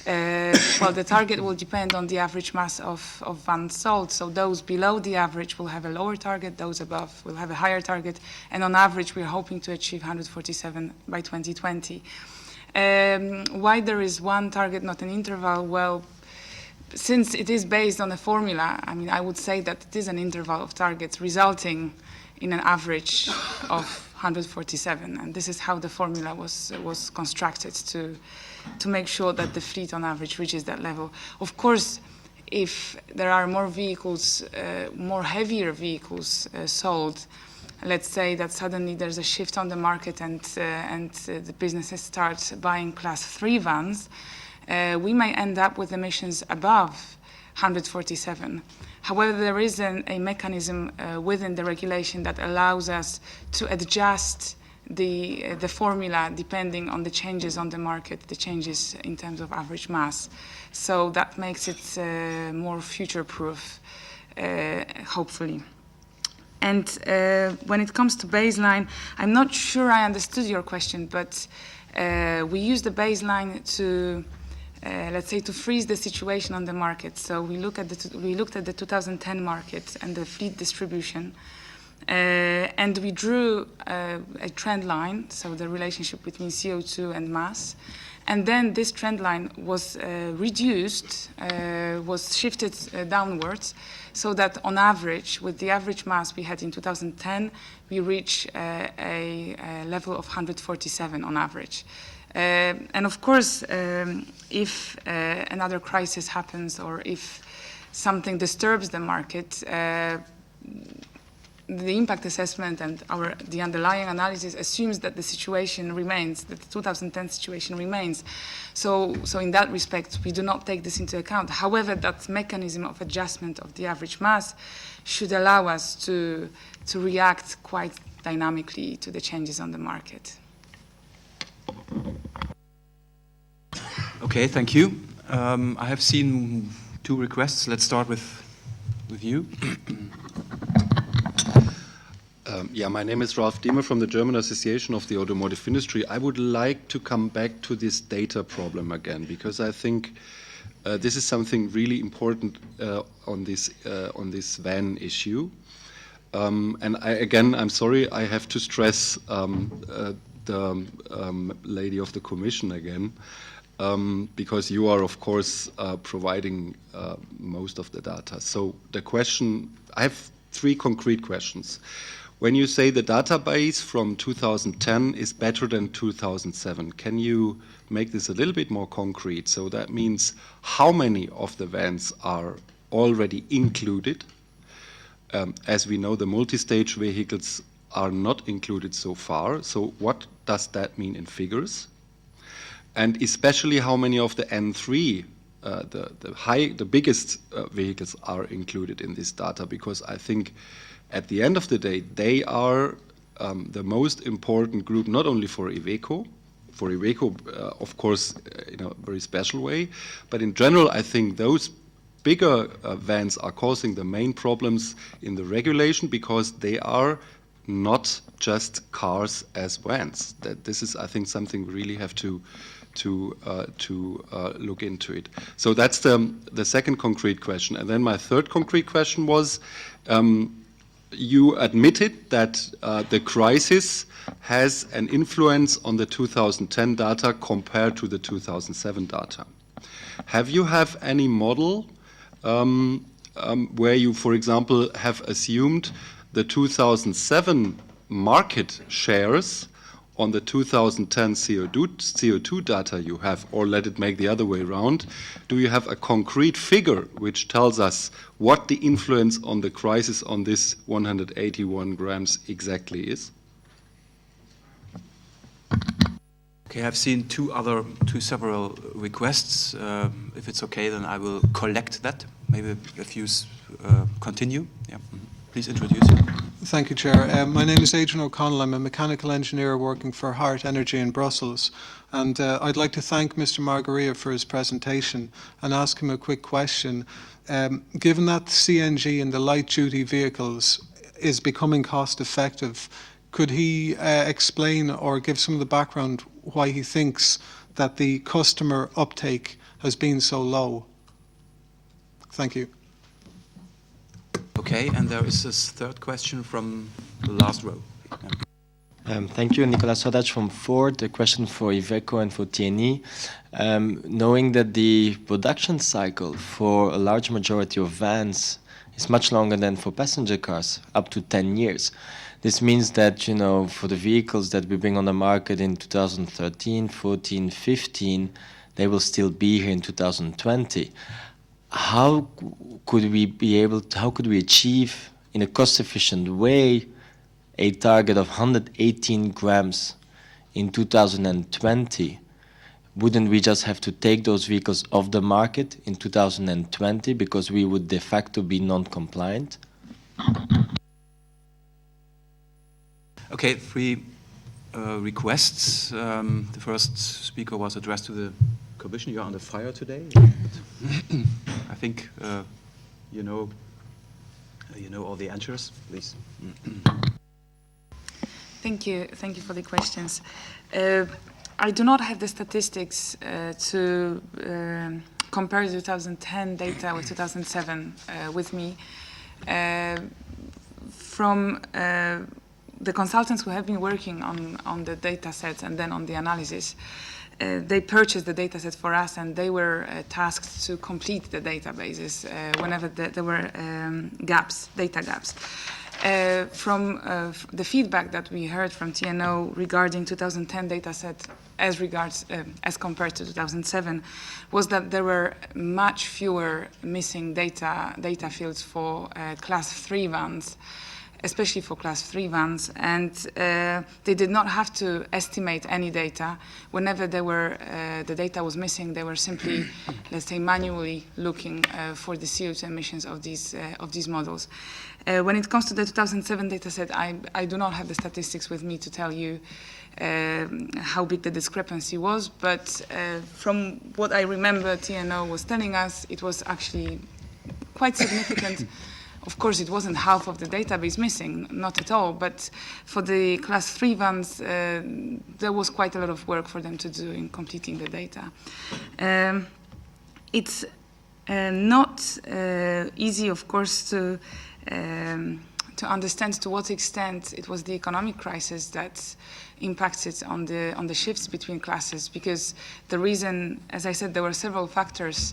Well, the target will depend on the average mass of vans sold. So those below the average will have a lower target, those above will have a higher target, and on average we're hoping to achieve 147 by 2020. Why there is one target, not an interval? Well, since it is based on a formula, I mean, I would say that it is an interval of targets resulting in an average of 147, and this is how the formula was constructed to make sure that the fleet on average reaches that level. Of course, if there are more vehicles, more heavier vehicles sold, let's say that suddenly there's a shift on the market and the businesses start buying class 3 vans, we may end up with emissions above 147. However, there is a mechanism within the regulation that allows us to adjust the formula depending on the changes on the market, the changes in terms of average mass. So that makes it more future-proof, hopefully. And when it comes to baseline, I'm not sure I understood your question, but we use the baseline to, let's say, to freeze the situation on the market. So we looked at the 2010 market and the fleet distribution, and we drew a trend line, so the relationship between CO2 and mass. And then this trend line was reduced, was shifted downwards, so that on average, with the average mass we had in 2010, we reach a level of 147 on average. And of course, if another crisis happens or if something disturbs the market, the impact assessment and the underlying analysis assumes that the situation remains, that the 2010 situation remains. So in that respect, we do not take this into account. However, that mechanism of adjustment of the average mass should allow us to react quite dynamically to the changes on the market. Okay, thank you. I have seen 2 requests. Let's start with you. Yeah, my name is Ralf Diemer from the German Association of the Automotive Industry. I would like to come back to this data problem again, because I think this is something really important on this van issue. And I'm sorry, I have to stress the lady of the Commission again, because you are, of course, providing most of the data. So the question, I have 3 concrete questions. When you say the database from 2010 is better than 2007, can you make this a little bit more concrete? So that means how many of the vans are already included? As we know, the multi-stage vehicles are not included so far. So what does that mean in figures? And especially how many of the N3, the biggest vehicles are included in this data? Because I think at the end of the day, they are the most important group, not only for Iveco, of course, in a very special way, but in general, I think those bigger vans are causing the main problems in the regulation, because they are not just cars as vans. This is, I think, something we really have to look into it. So that's the second concrete question. And then my third concrete question was, you admitted that the crisis has an influence on the 2010 data compared to the 2007 data. Have you have any model where you, for example, have assumed the 2007 market shares on the 2010 CO2 data you have, or let it make the other way around? Do you have a concrete figure which tells us what the influence on the crisis on this 181 grams exactly is? Okay, I've seen two several requests. If it's okay, then I will collect that. Maybe if you continue. Yeah. Please introduce yourself. Thank you, Chair. My name is Adrian O'Connell. I'm a mechanical engineer working for Hart Energy in Brussels. And I'd like to thank Mr. Margarita for his presentation and ask him a quick question. Given that CNG in the light-duty vehicles is becoming cost-effective, could he explain or give some of the background why he thinks that the customer uptake has been so low? Thank you. Okay, and there is this third question from the last row. Thank you, Nicolas Sodach from Ford. A question for Iveco and for TNE. Knowing that the production cycle for a large majority of vans is much longer than for passenger cars, up to 10 years. This means that, you know, for the vehicles that we bring on the market in 2013, 14, 15, they will still be here in 2020. How could we achieve in a cost-efficient way a target of 118 grams in 2020? Wouldn't we just have to take those vehicles off the market in 2020 because we would de facto be non-compliant? Okay, three requests. The first speaker was addressed to the Commission. You're under fire today. I think you know all the answers. Please. Thank you for the questions. I do not have the statistics to compare the 2010 data with 2007 with me. From the consultants who have been working on the data sets and then on the analysis, they purchased the data set for us, and they were tasked to complete the databases whenever there were data gaps. From the feedback that we heard from TNO regarding 2010 data set as compared to 2007 was that there were much fewer missing data fields for class 3 vans, especially for class 3 vans, and they did not have to estimate any data. Whenever the data was missing, they were simply, let's say, manually looking for the CO2 emissions of these models. When it comes to the 2007 data set, I do not have the statistics with me to tell you how big the discrepancy was, but from what I remember TNO was telling us, it was actually quite significant. Of course, it wasn't half of the database missing, not at all, but for the class 3 vans, there was quite a lot of work for them to do in completing the data. It's not easy, of course, to understand to what extent it was the economic crisis that impacted on the shifts between classes, because the reason, as I said, there were several factors,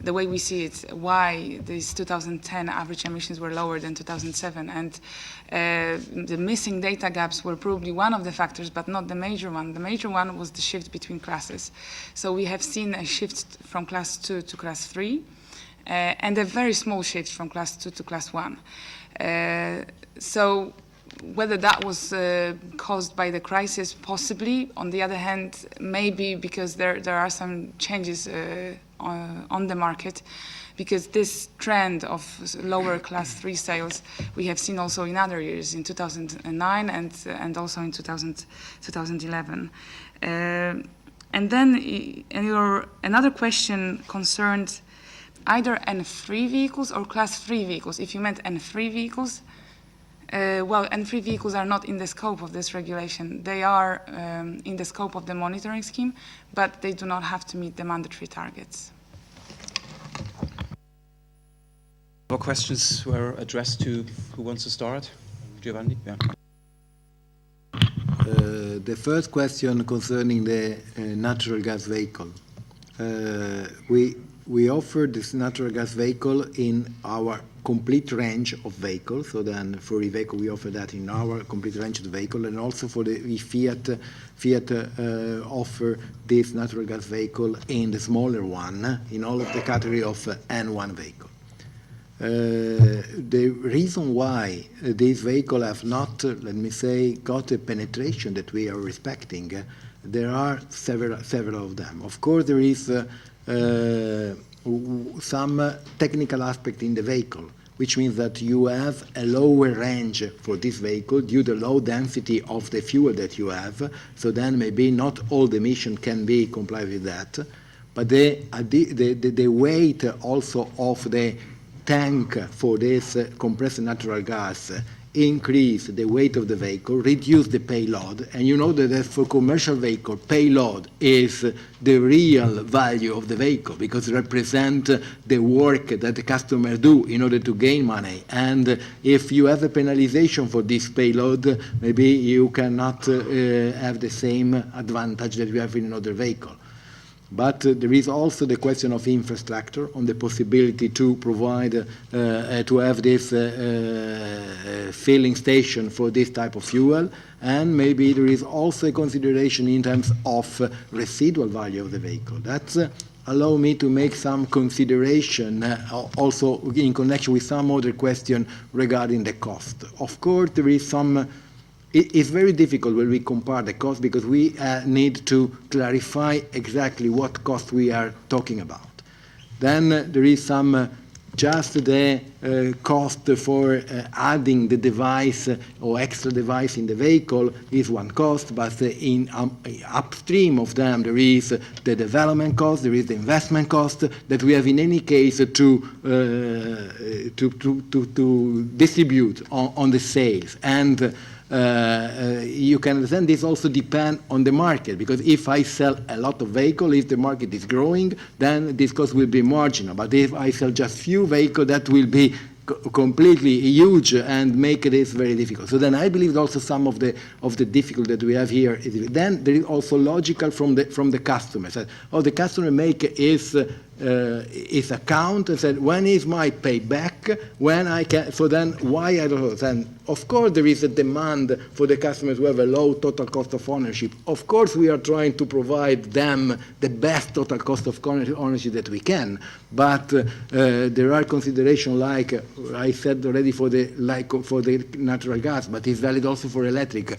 the way we see it, why these 2010 average emissions were lower than 2007, and the missing data gaps were probably one of the factors, but not the major one. The major one was the shift between classes. So we have seen a shift from class 2 to class 3, and a very small shift from class 2 to class 1. So whether that was caused by the crisis, possibly. On the other hand, maybe because there are some changes on the market, because this trend of lower class 3 sales we have seen also in other years, in 2009 and also in 2011. And then another question concerned either N3 vehicles or class 3 vehicles. If you meant N3 vehicles, well, N3 vehicles are not in the scope of this regulation. They are in the scope of the monitoring scheme, but they do not have to meet the mandatory targets. More questions were addressed to who wants to start? Giovanni? Yeah. The first question concerning the natural gas vehicle. We offer this natural gas vehicle in our complete range of vehicles. So then for Iveco we offer that in our complete range of the vehicle, and also for the Fiat offer this natural gas vehicle in the smaller one, in all of the category of N1 vehicle. The reason why these vehicles have not, let me say, got a penetration that we are respecting, there are several of them. Of course, there is some technical aspect in the vehicle, which means that you have a lower range for this vehicle due to the low density of the fuel that you have. So then maybe not all the emission can be complied with that. But the weight also of the tank for this compressed natural gas increase the weight of the vehicle, reduce the payload, and you know that for commercial vehicle, payload is the real value of the vehicle because it represents the work that the customer do in order to gain money. And if you have a penalization for this payload, maybe you cannot have the same advantage that you have in another vehicle. But there is also the question of infrastructure, on the possibility to provide, to have this filling station for this type of fuel, and maybe there is also a consideration in terms of residual value of the vehicle. That's allow me to make some consideration also in connection with some other question regarding the cost. Of course, there is some. It's very difficult when we compare the cost because we need to clarify exactly what cost we are talking about. Then there is some just the cost for adding the device or extra device in the vehicle is one cost, but in upstream of them there is the development cost, there is the investment cost that we have in any case to distribute on the sales. And you can understand this also depends on the market, because if I sell a lot of vehicles, if the market is growing, then this cost will be marginal. But if I sell just few vehicles, that will be completely huge and make this very difficult. So then I believe also some of the difficulty that we have here is then there is also logical from the customer. So, the customer make his account and said, when is my payback? When I can? So then why I don't know? Then of course there is a demand for the customers who have a low total cost of ownership. Of course we are trying to provide them the best total cost of ownership that we can. But there are considerations like I said already for the natural gas, but it's valid also for electric.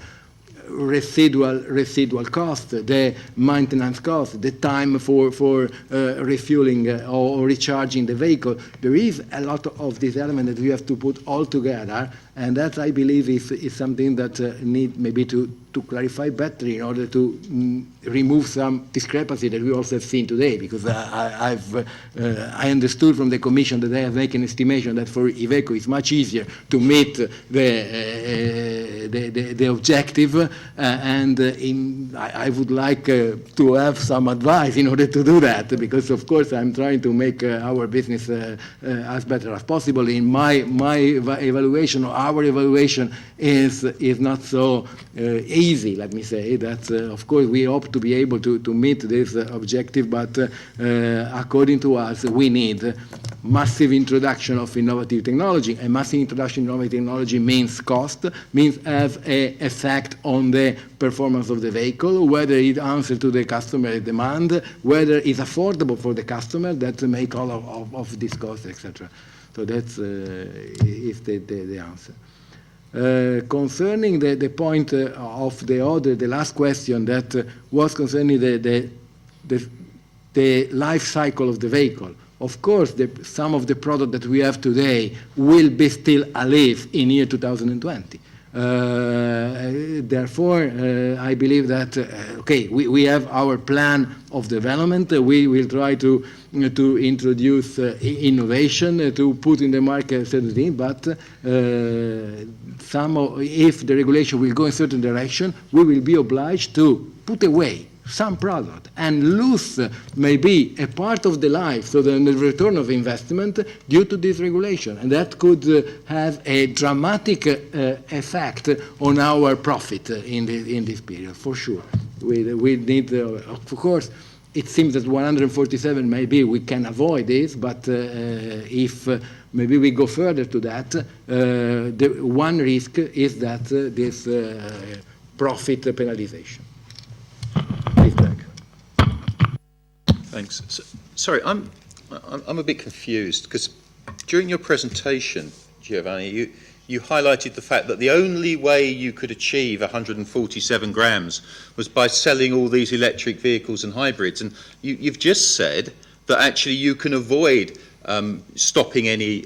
Residual cost, the maintenance cost, the time for refueling or recharging the vehicle. There is a lot of this element that we have to put all together, and that I believe is something that need maybe to clarify better in order to remove some discrepancy that we also have seen today, because I understood from the Commission that they have made an estimation that for Iveco it's much easier to meet the objective, and I would like to have some advice in order to do that, because of course I'm trying to make our business as better as possible. In my evaluation, or our evaluation is not so easy, let me say. That of course we hope to be able to meet this objective, but according to us we need massive introduction of innovative technology, and massive introduction of innovative technology means cost, means have an effect on the performance of the vehicle, whether it answers to the customer demand, whether it's affordable for the customer, that make all of this cost, etc. So that's is the answer. Concerning the point of the last question that was concerning the life cycle of the vehicle. Of course, some of the product that we have today will be still alive in year 2020. Therefore, I believe that, okay, we have our plan of development. We will try to introduce innovation, to put in the market certain things, but if the regulation will go in a certain direction, we will be obliged to put away some product and lose maybe a part of the life, so the return of investment due to this regulation. And that could have a dramatic effect on our profit in this period, for sure. We need, of course, it seems that 147 maybe we can avoid this, but if maybe we go further to that, the one risk is that this profit penalization. Please, Greg. Thanks. So, sorry, I'm a bit confused because during your presentation, Giovanni, you highlighted the fact that the only way you could achieve 147 grams was by selling all these electric vehicles and hybrids. And you've just said that actually you can avoid stopping any,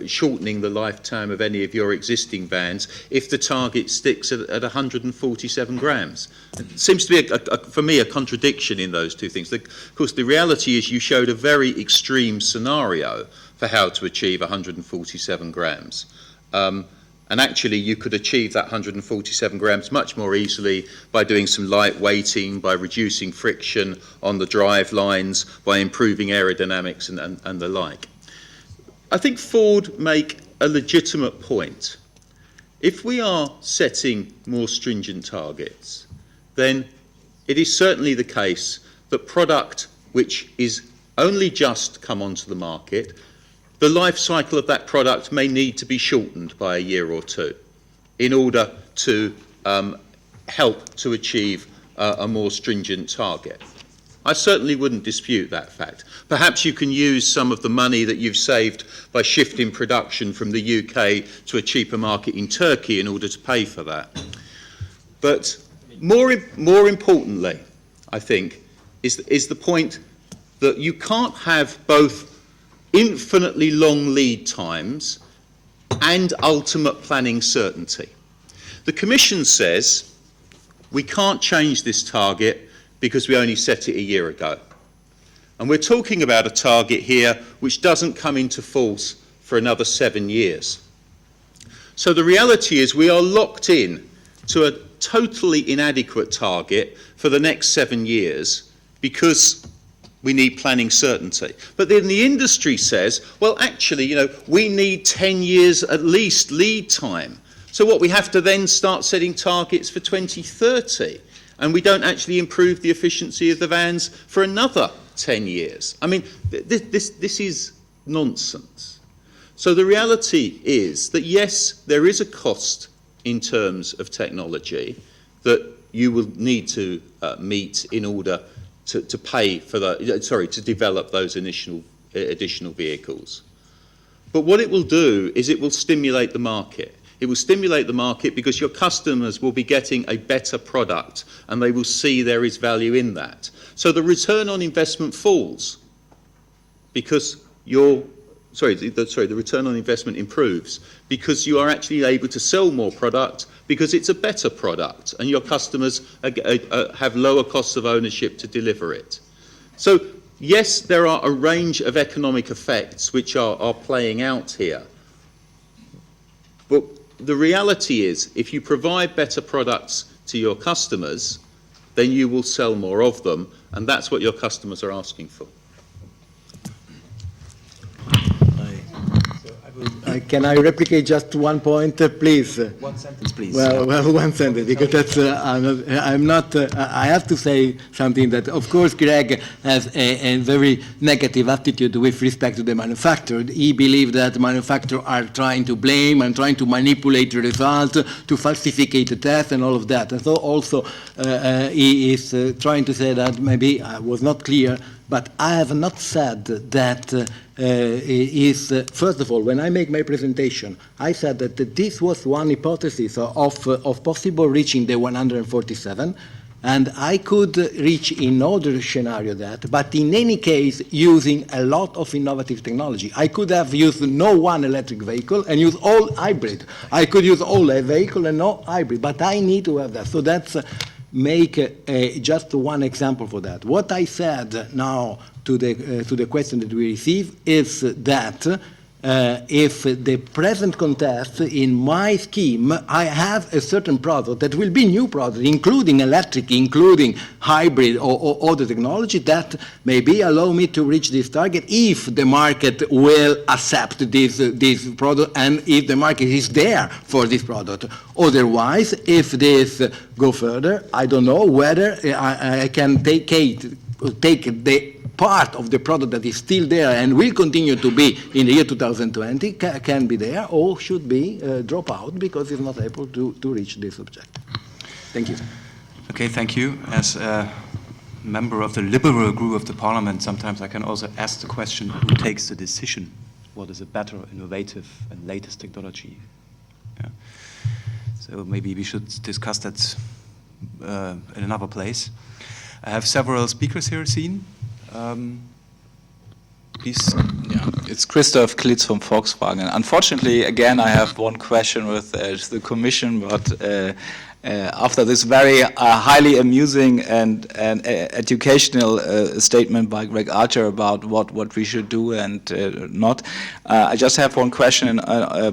shortening the lifetime of any of your existing vans if the target sticks at 147 grams. It seems to be, for me, a contradiction in those two things. Of course, the reality is you showed a very extreme scenario for how to achieve 147 grams. And actually you could achieve that 147 grams much more easily by doing some light weighting, by reducing friction on the drive lines, by improving aerodynamics and the like. I think Ford make a legitimate point. If we are setting more stringent targets, then it is certainly the case that product which is only just come onto the market, the life cycle of that product may need to be shortened by a year or two in order to help to achieve a more stringent target. I certainly wouldn't dispute that fact. Perhaps you can use some of the money that you've saved by shifting production from the UK to a cheaper market in Turkey in order to pay for that. But more importantly, I think, is the point that you can't have both infinitely long lead times and ultimate planning certainty. The Commission says we can't change this target because we only set it a year ago. And we're talking about a target here which doesn't come into force for another 7 years. So the reality is we are locked in to a totally inadequate target for the next 7 years because we need planning certainty. But then the industry says, well, actually, we need 10 years at least lead time. So what, we have to then start setting targets for 2030, and we don't actually improve the efficiency of the vans for another 10 years. I mean, this is nonsense. So the reality is that, yes, there is a cost in terms of technology that you will need to meet in order to pay for to develop those additional vehicles. But what it will do is it will stimulate the market. It will stimulate the market because your customers will be getting a better product and they will see there is value in that. So the return on investment falls because the return on investment improves because you are actually able to sell more product because it's a better product and your customers have lower costs of ownership to deliver it. So yes, there are a range of economic effects which are playing out here. But the reality is, if you provide better products to your customers, then you will sell more of them, and that's what your customers are asking for. Can I replicate just one point, please? One sentence, please. Well, one sentence, because that's, I have to say something that, of course, Greg has a very negative attitude with respect to the manufacturer. He believes that manufacturers are trying to blame and trying to manipulate the result, to falsificate the test and all of that. And so also he is trying to say that maybe I was not clear, but I have not said that first of all, when I make my presentation, I said that this was one hypothesis of possible reaching the 147, and I could reach in other scenario that, but in any case, using a lot of innovative technology. I could have used no one electric vehicle and use all hybrid. I could use all a vehicle and no hybrid, but I need to have that. So that's make just one example for that. What I said now to the question that we receive is that if the present context in my scheme, I have a certain product that will be new product, including electric, including hybrid or other technology that maybe allow me to reach this target if the market will accept this product and if the market is there for this product. Otherwise, if this go further, I don't know whether I can take the part of the product that is still there and will continue to be in the year 2020 can be there or should be drop out because it's not able to reach this objective. Thank you. Okay, thank you. As a member of the liberal group of the parliament, sometimes I can also ask the question, who takes the decision? What is a better, innovative and latest technology? Yeah. So maybe we should discuss that in another place. I have several speakers here seen. Please. Yeah, it's Christoph Klitz from Volkswagen. Unfortunately, again, I have one question with the Commission, but after this very highly amusing and educational statement by Greg Archer about what we should do and not, I just have one question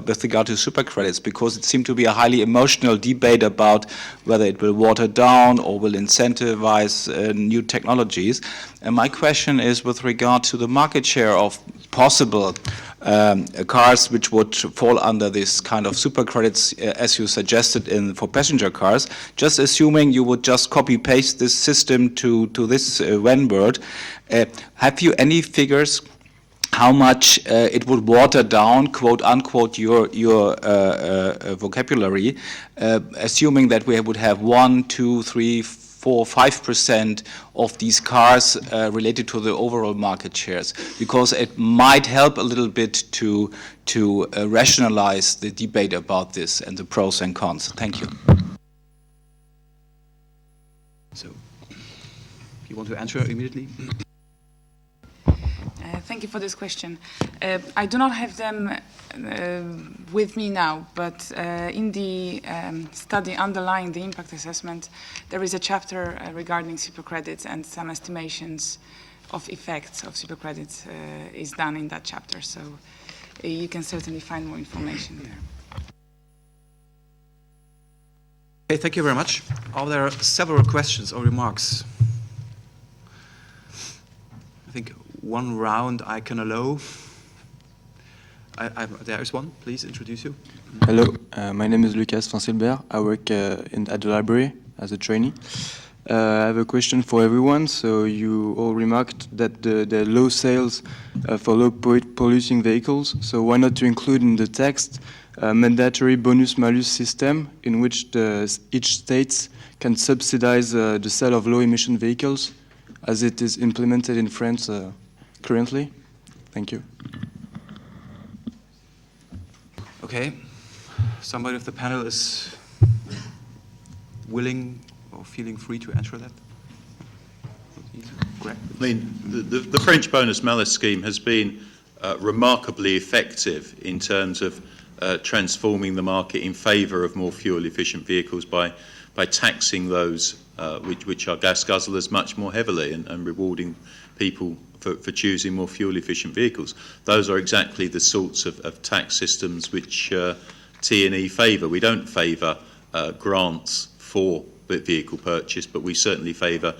with regard to supercredits, because it seemed to be a highly emotional debate about whether it will water down or will incentivize new technologies. And my question is with regard to the market share of possible cars which would fall under this kind of supercredits as you suggested for passenger cars, just assuming you would just copy-paste this system to this WEN word. Have you any figures how much it would water down, quote unquote, your vocabulary, assuming that we would have 1, 2, 3, 4, 5% of these cars related to the overall market shares, because it might help a little bit to rationalize the debate about this and the pros and cons. Thank you. So, you want to answer immediately? Thank you for this question. I do not have them with me now, but in the study underlying the impact assessment, there is a chapter regarding supercredits, and some estimations of effects of supercredits is done in that chapter. So you can certainly find more information there. Okay, thank you very much. Are there several questions or remarks? I think one round I can allow. There is one. Please introduce you. Hello, my name is Lucas van Silber. I work at the library as a trainee. I have a question for everyone. So you all remarked that the low sales for low polluting vehicles. So why not to include in the text a mandatory bonus-malus system in which each state can subsidize the sale of low-emission vehicles, as it is implemented in France currently? Thank you. Okay. Somebody of the panel is willing or feeling free to answer that? Greg? I mean, the French bonus-malus scheme has been remarkably effective in terms of transforming the market in favour of more fuel-efficient vehicles by taxing those which are gas guzzlers much more heavily and rewarding people for choosing more fuel-efficient vehicles. Those are exactly the sorts of tax systems which T&E favour. We don't favour grants for vehicle purchase, but we certainly favour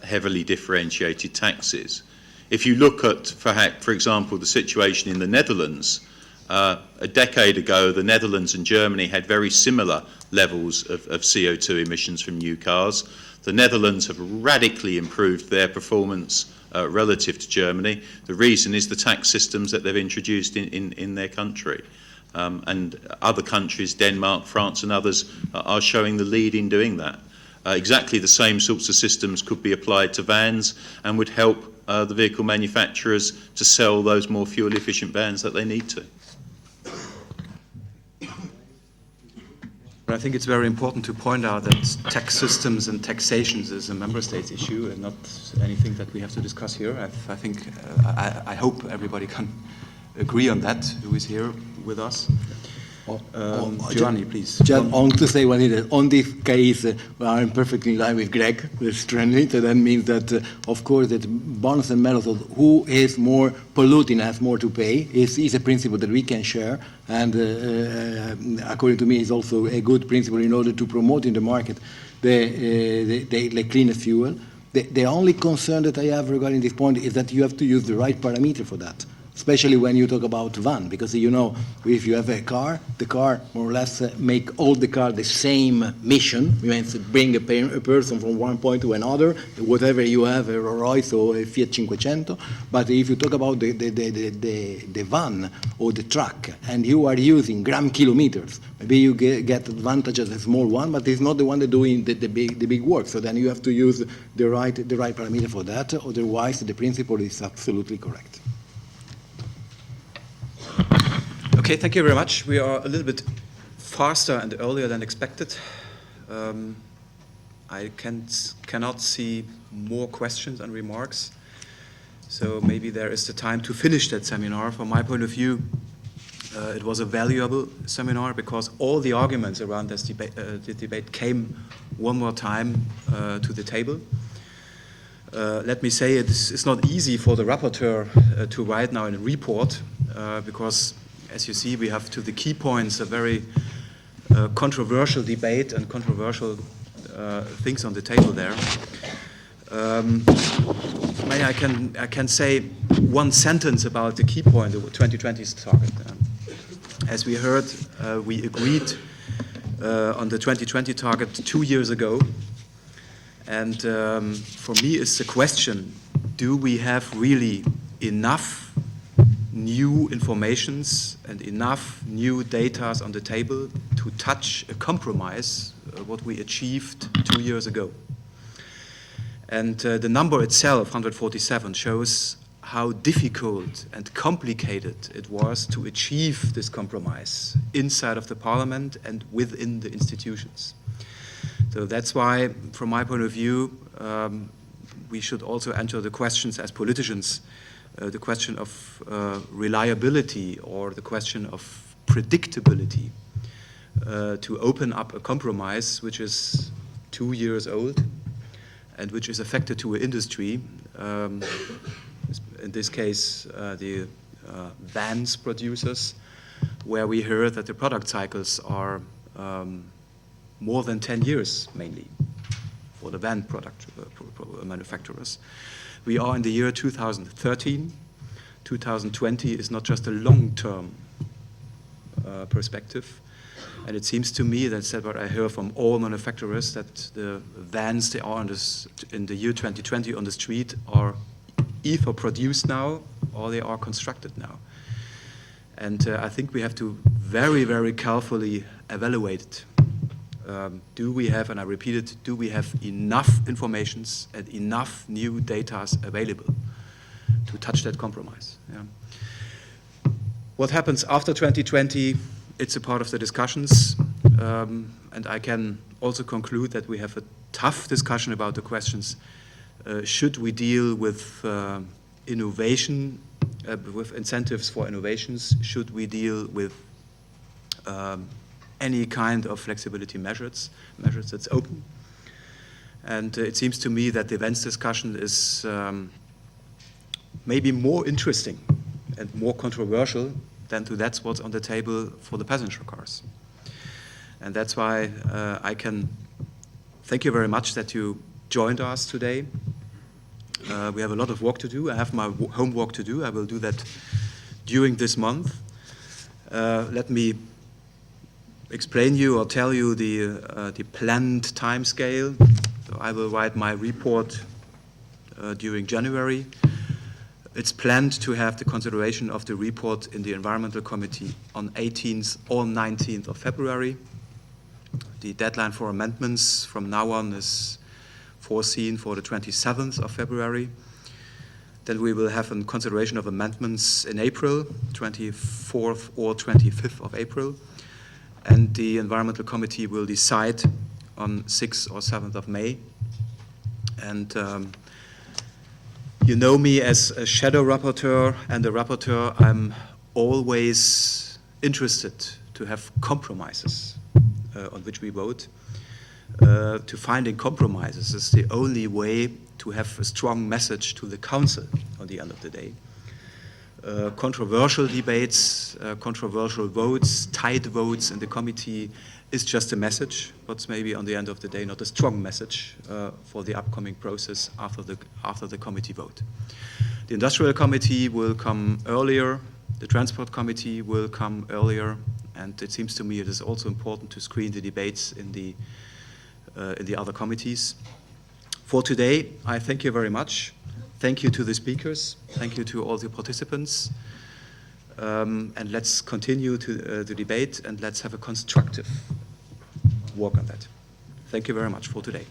heavily differentiated taxes. If you look at, for example, the situation in the Netherlands, a decade ago, the Netherlands and Germany had very similar levels of CO2 emissions from new cars. The Netherlands have radically improved their performance relative to Germany. The reason is the tax systems that they've introduced in their country. And other countries, Denmark, France and others, are showing the lead in doing that. Exactly the same sorts of systems could be applied to vans and would help the vehicle manufacturers to sell those more fuel-efficient vans that they need to. But I think it's very important to point out that tax systems and taxations is a member states issue and not anything that we have to discuss here. I think, I hope everybody can agree on that, who is here with us. Giovanni, please. Just on to say one thing, on this case, I'm perfectly in line with Greg, with Stranded, so that means that, of course, that bonds and metals, who is more polluting has more to pay, is a principle that we can share, and according to me, is also a good principle in order to promote in the market the cleanest fuel. The only concern that I have regarding this point is that you have to use the right parameter for that, especially when you talk about van, because you know, if you have a car, the car more or less make all the car the same mission. It means bring a person from one point to another, whatever you have, a Rolls Royce or a Fiat 500. But if you talk about the van or the truck, and you are using gram kilometers, maybe you get advantage as a small one, but it's not the one that doing the big work. So then you have to use the right parameter for that. Otherwise, the principle is absolutely correct. Okay, thank you very much. We are a little bit faster and earlier than expected. I cannot see more questions and remarks, so maybe there is the time to finish that seminar. From my point of view, it was a valuable seminar because all the arguments around this debate came one more time to the table. Let me say it's not easy for the rapporteur to write now in a report because, as you see, we have to the key points a very controversial debate and controversial things on the table there. Maybe I can say one sentence about the key point, the 2020's target. As we heard, we agreed on the 2020 target 2 years ago. And for me, it's the question, do we have really enough new informations and enough new data on the table to touch a compromise, what we achieved 2 years ago? And the number itself, 147, shows how difficult and complicated it was to achieve this compromise inside of the parliament and within the institutions. So that's why, from my point of view, we should also enter the questions as politicians, the question of reliability or the question of predictability, to open up a compromise which is 2 years old and which is affected to an industry, in this case the vans producers, where we heard that the product cycles are more than 10 years mainly for the van product manufacturers. We are in the year 2013. 2020 is not just a long-term perspective. And it seems to me, that's what I hear from all manufacturers, that the vans they are in the year 2020 on the street are either produced now or they are constructed now. And I think we have to very, very carefully evaluate it. Do we have, and I repeat it, do we have enough informations and enough new data available to touch that compromise? Yeah. What happens after 2020, it's a part of the discussions. And I can also conclude that we have a tough discussion about the questions. Should we deal with innovation, with incentives for innovations? Should we deal with any kind of flexibility measures that's open? And it seems to me that the events discussion is maybe more interesting and more controversial than to that's what's on the table for the passenger cars. And that's why I can thank you very much that you joined us today. We have a lot of work to do. I have my homework to do. I will do that during this month. Let me explain you or tell you the planned time scale. So I will write my report during January. It's planned to have the consideration of the report in the Environmental Committee on 18th or 19th of February. The deadline for amendments from now on is foreseen for the 27th of February. Then we will have a consideration of amendments in April, 24th or 25th of April. And the Environmental Committee will decide on 6th or 7th of May. And you know me as a shadow rapporteur and a rapporteur. I'm always interested to have compromises on which we vote. To finding compromises is the only way to have a strong message to the Council on the end of the day. Controversial debates, controversial votes, tight votes in the committee is just a message, but maybe on the end of the day not a strong message for the upcoming process after the committee vote. The Industrial Committee will come earlier, the Transport Committee will come earlier, and it seems to me it is also important to screen the debates in the other committees. For today, I thank you very much. Thank you to the speakers. Thank you to all the participants. And let's continue to the debate, and let's have a constructive work on that. Thank you very much for today.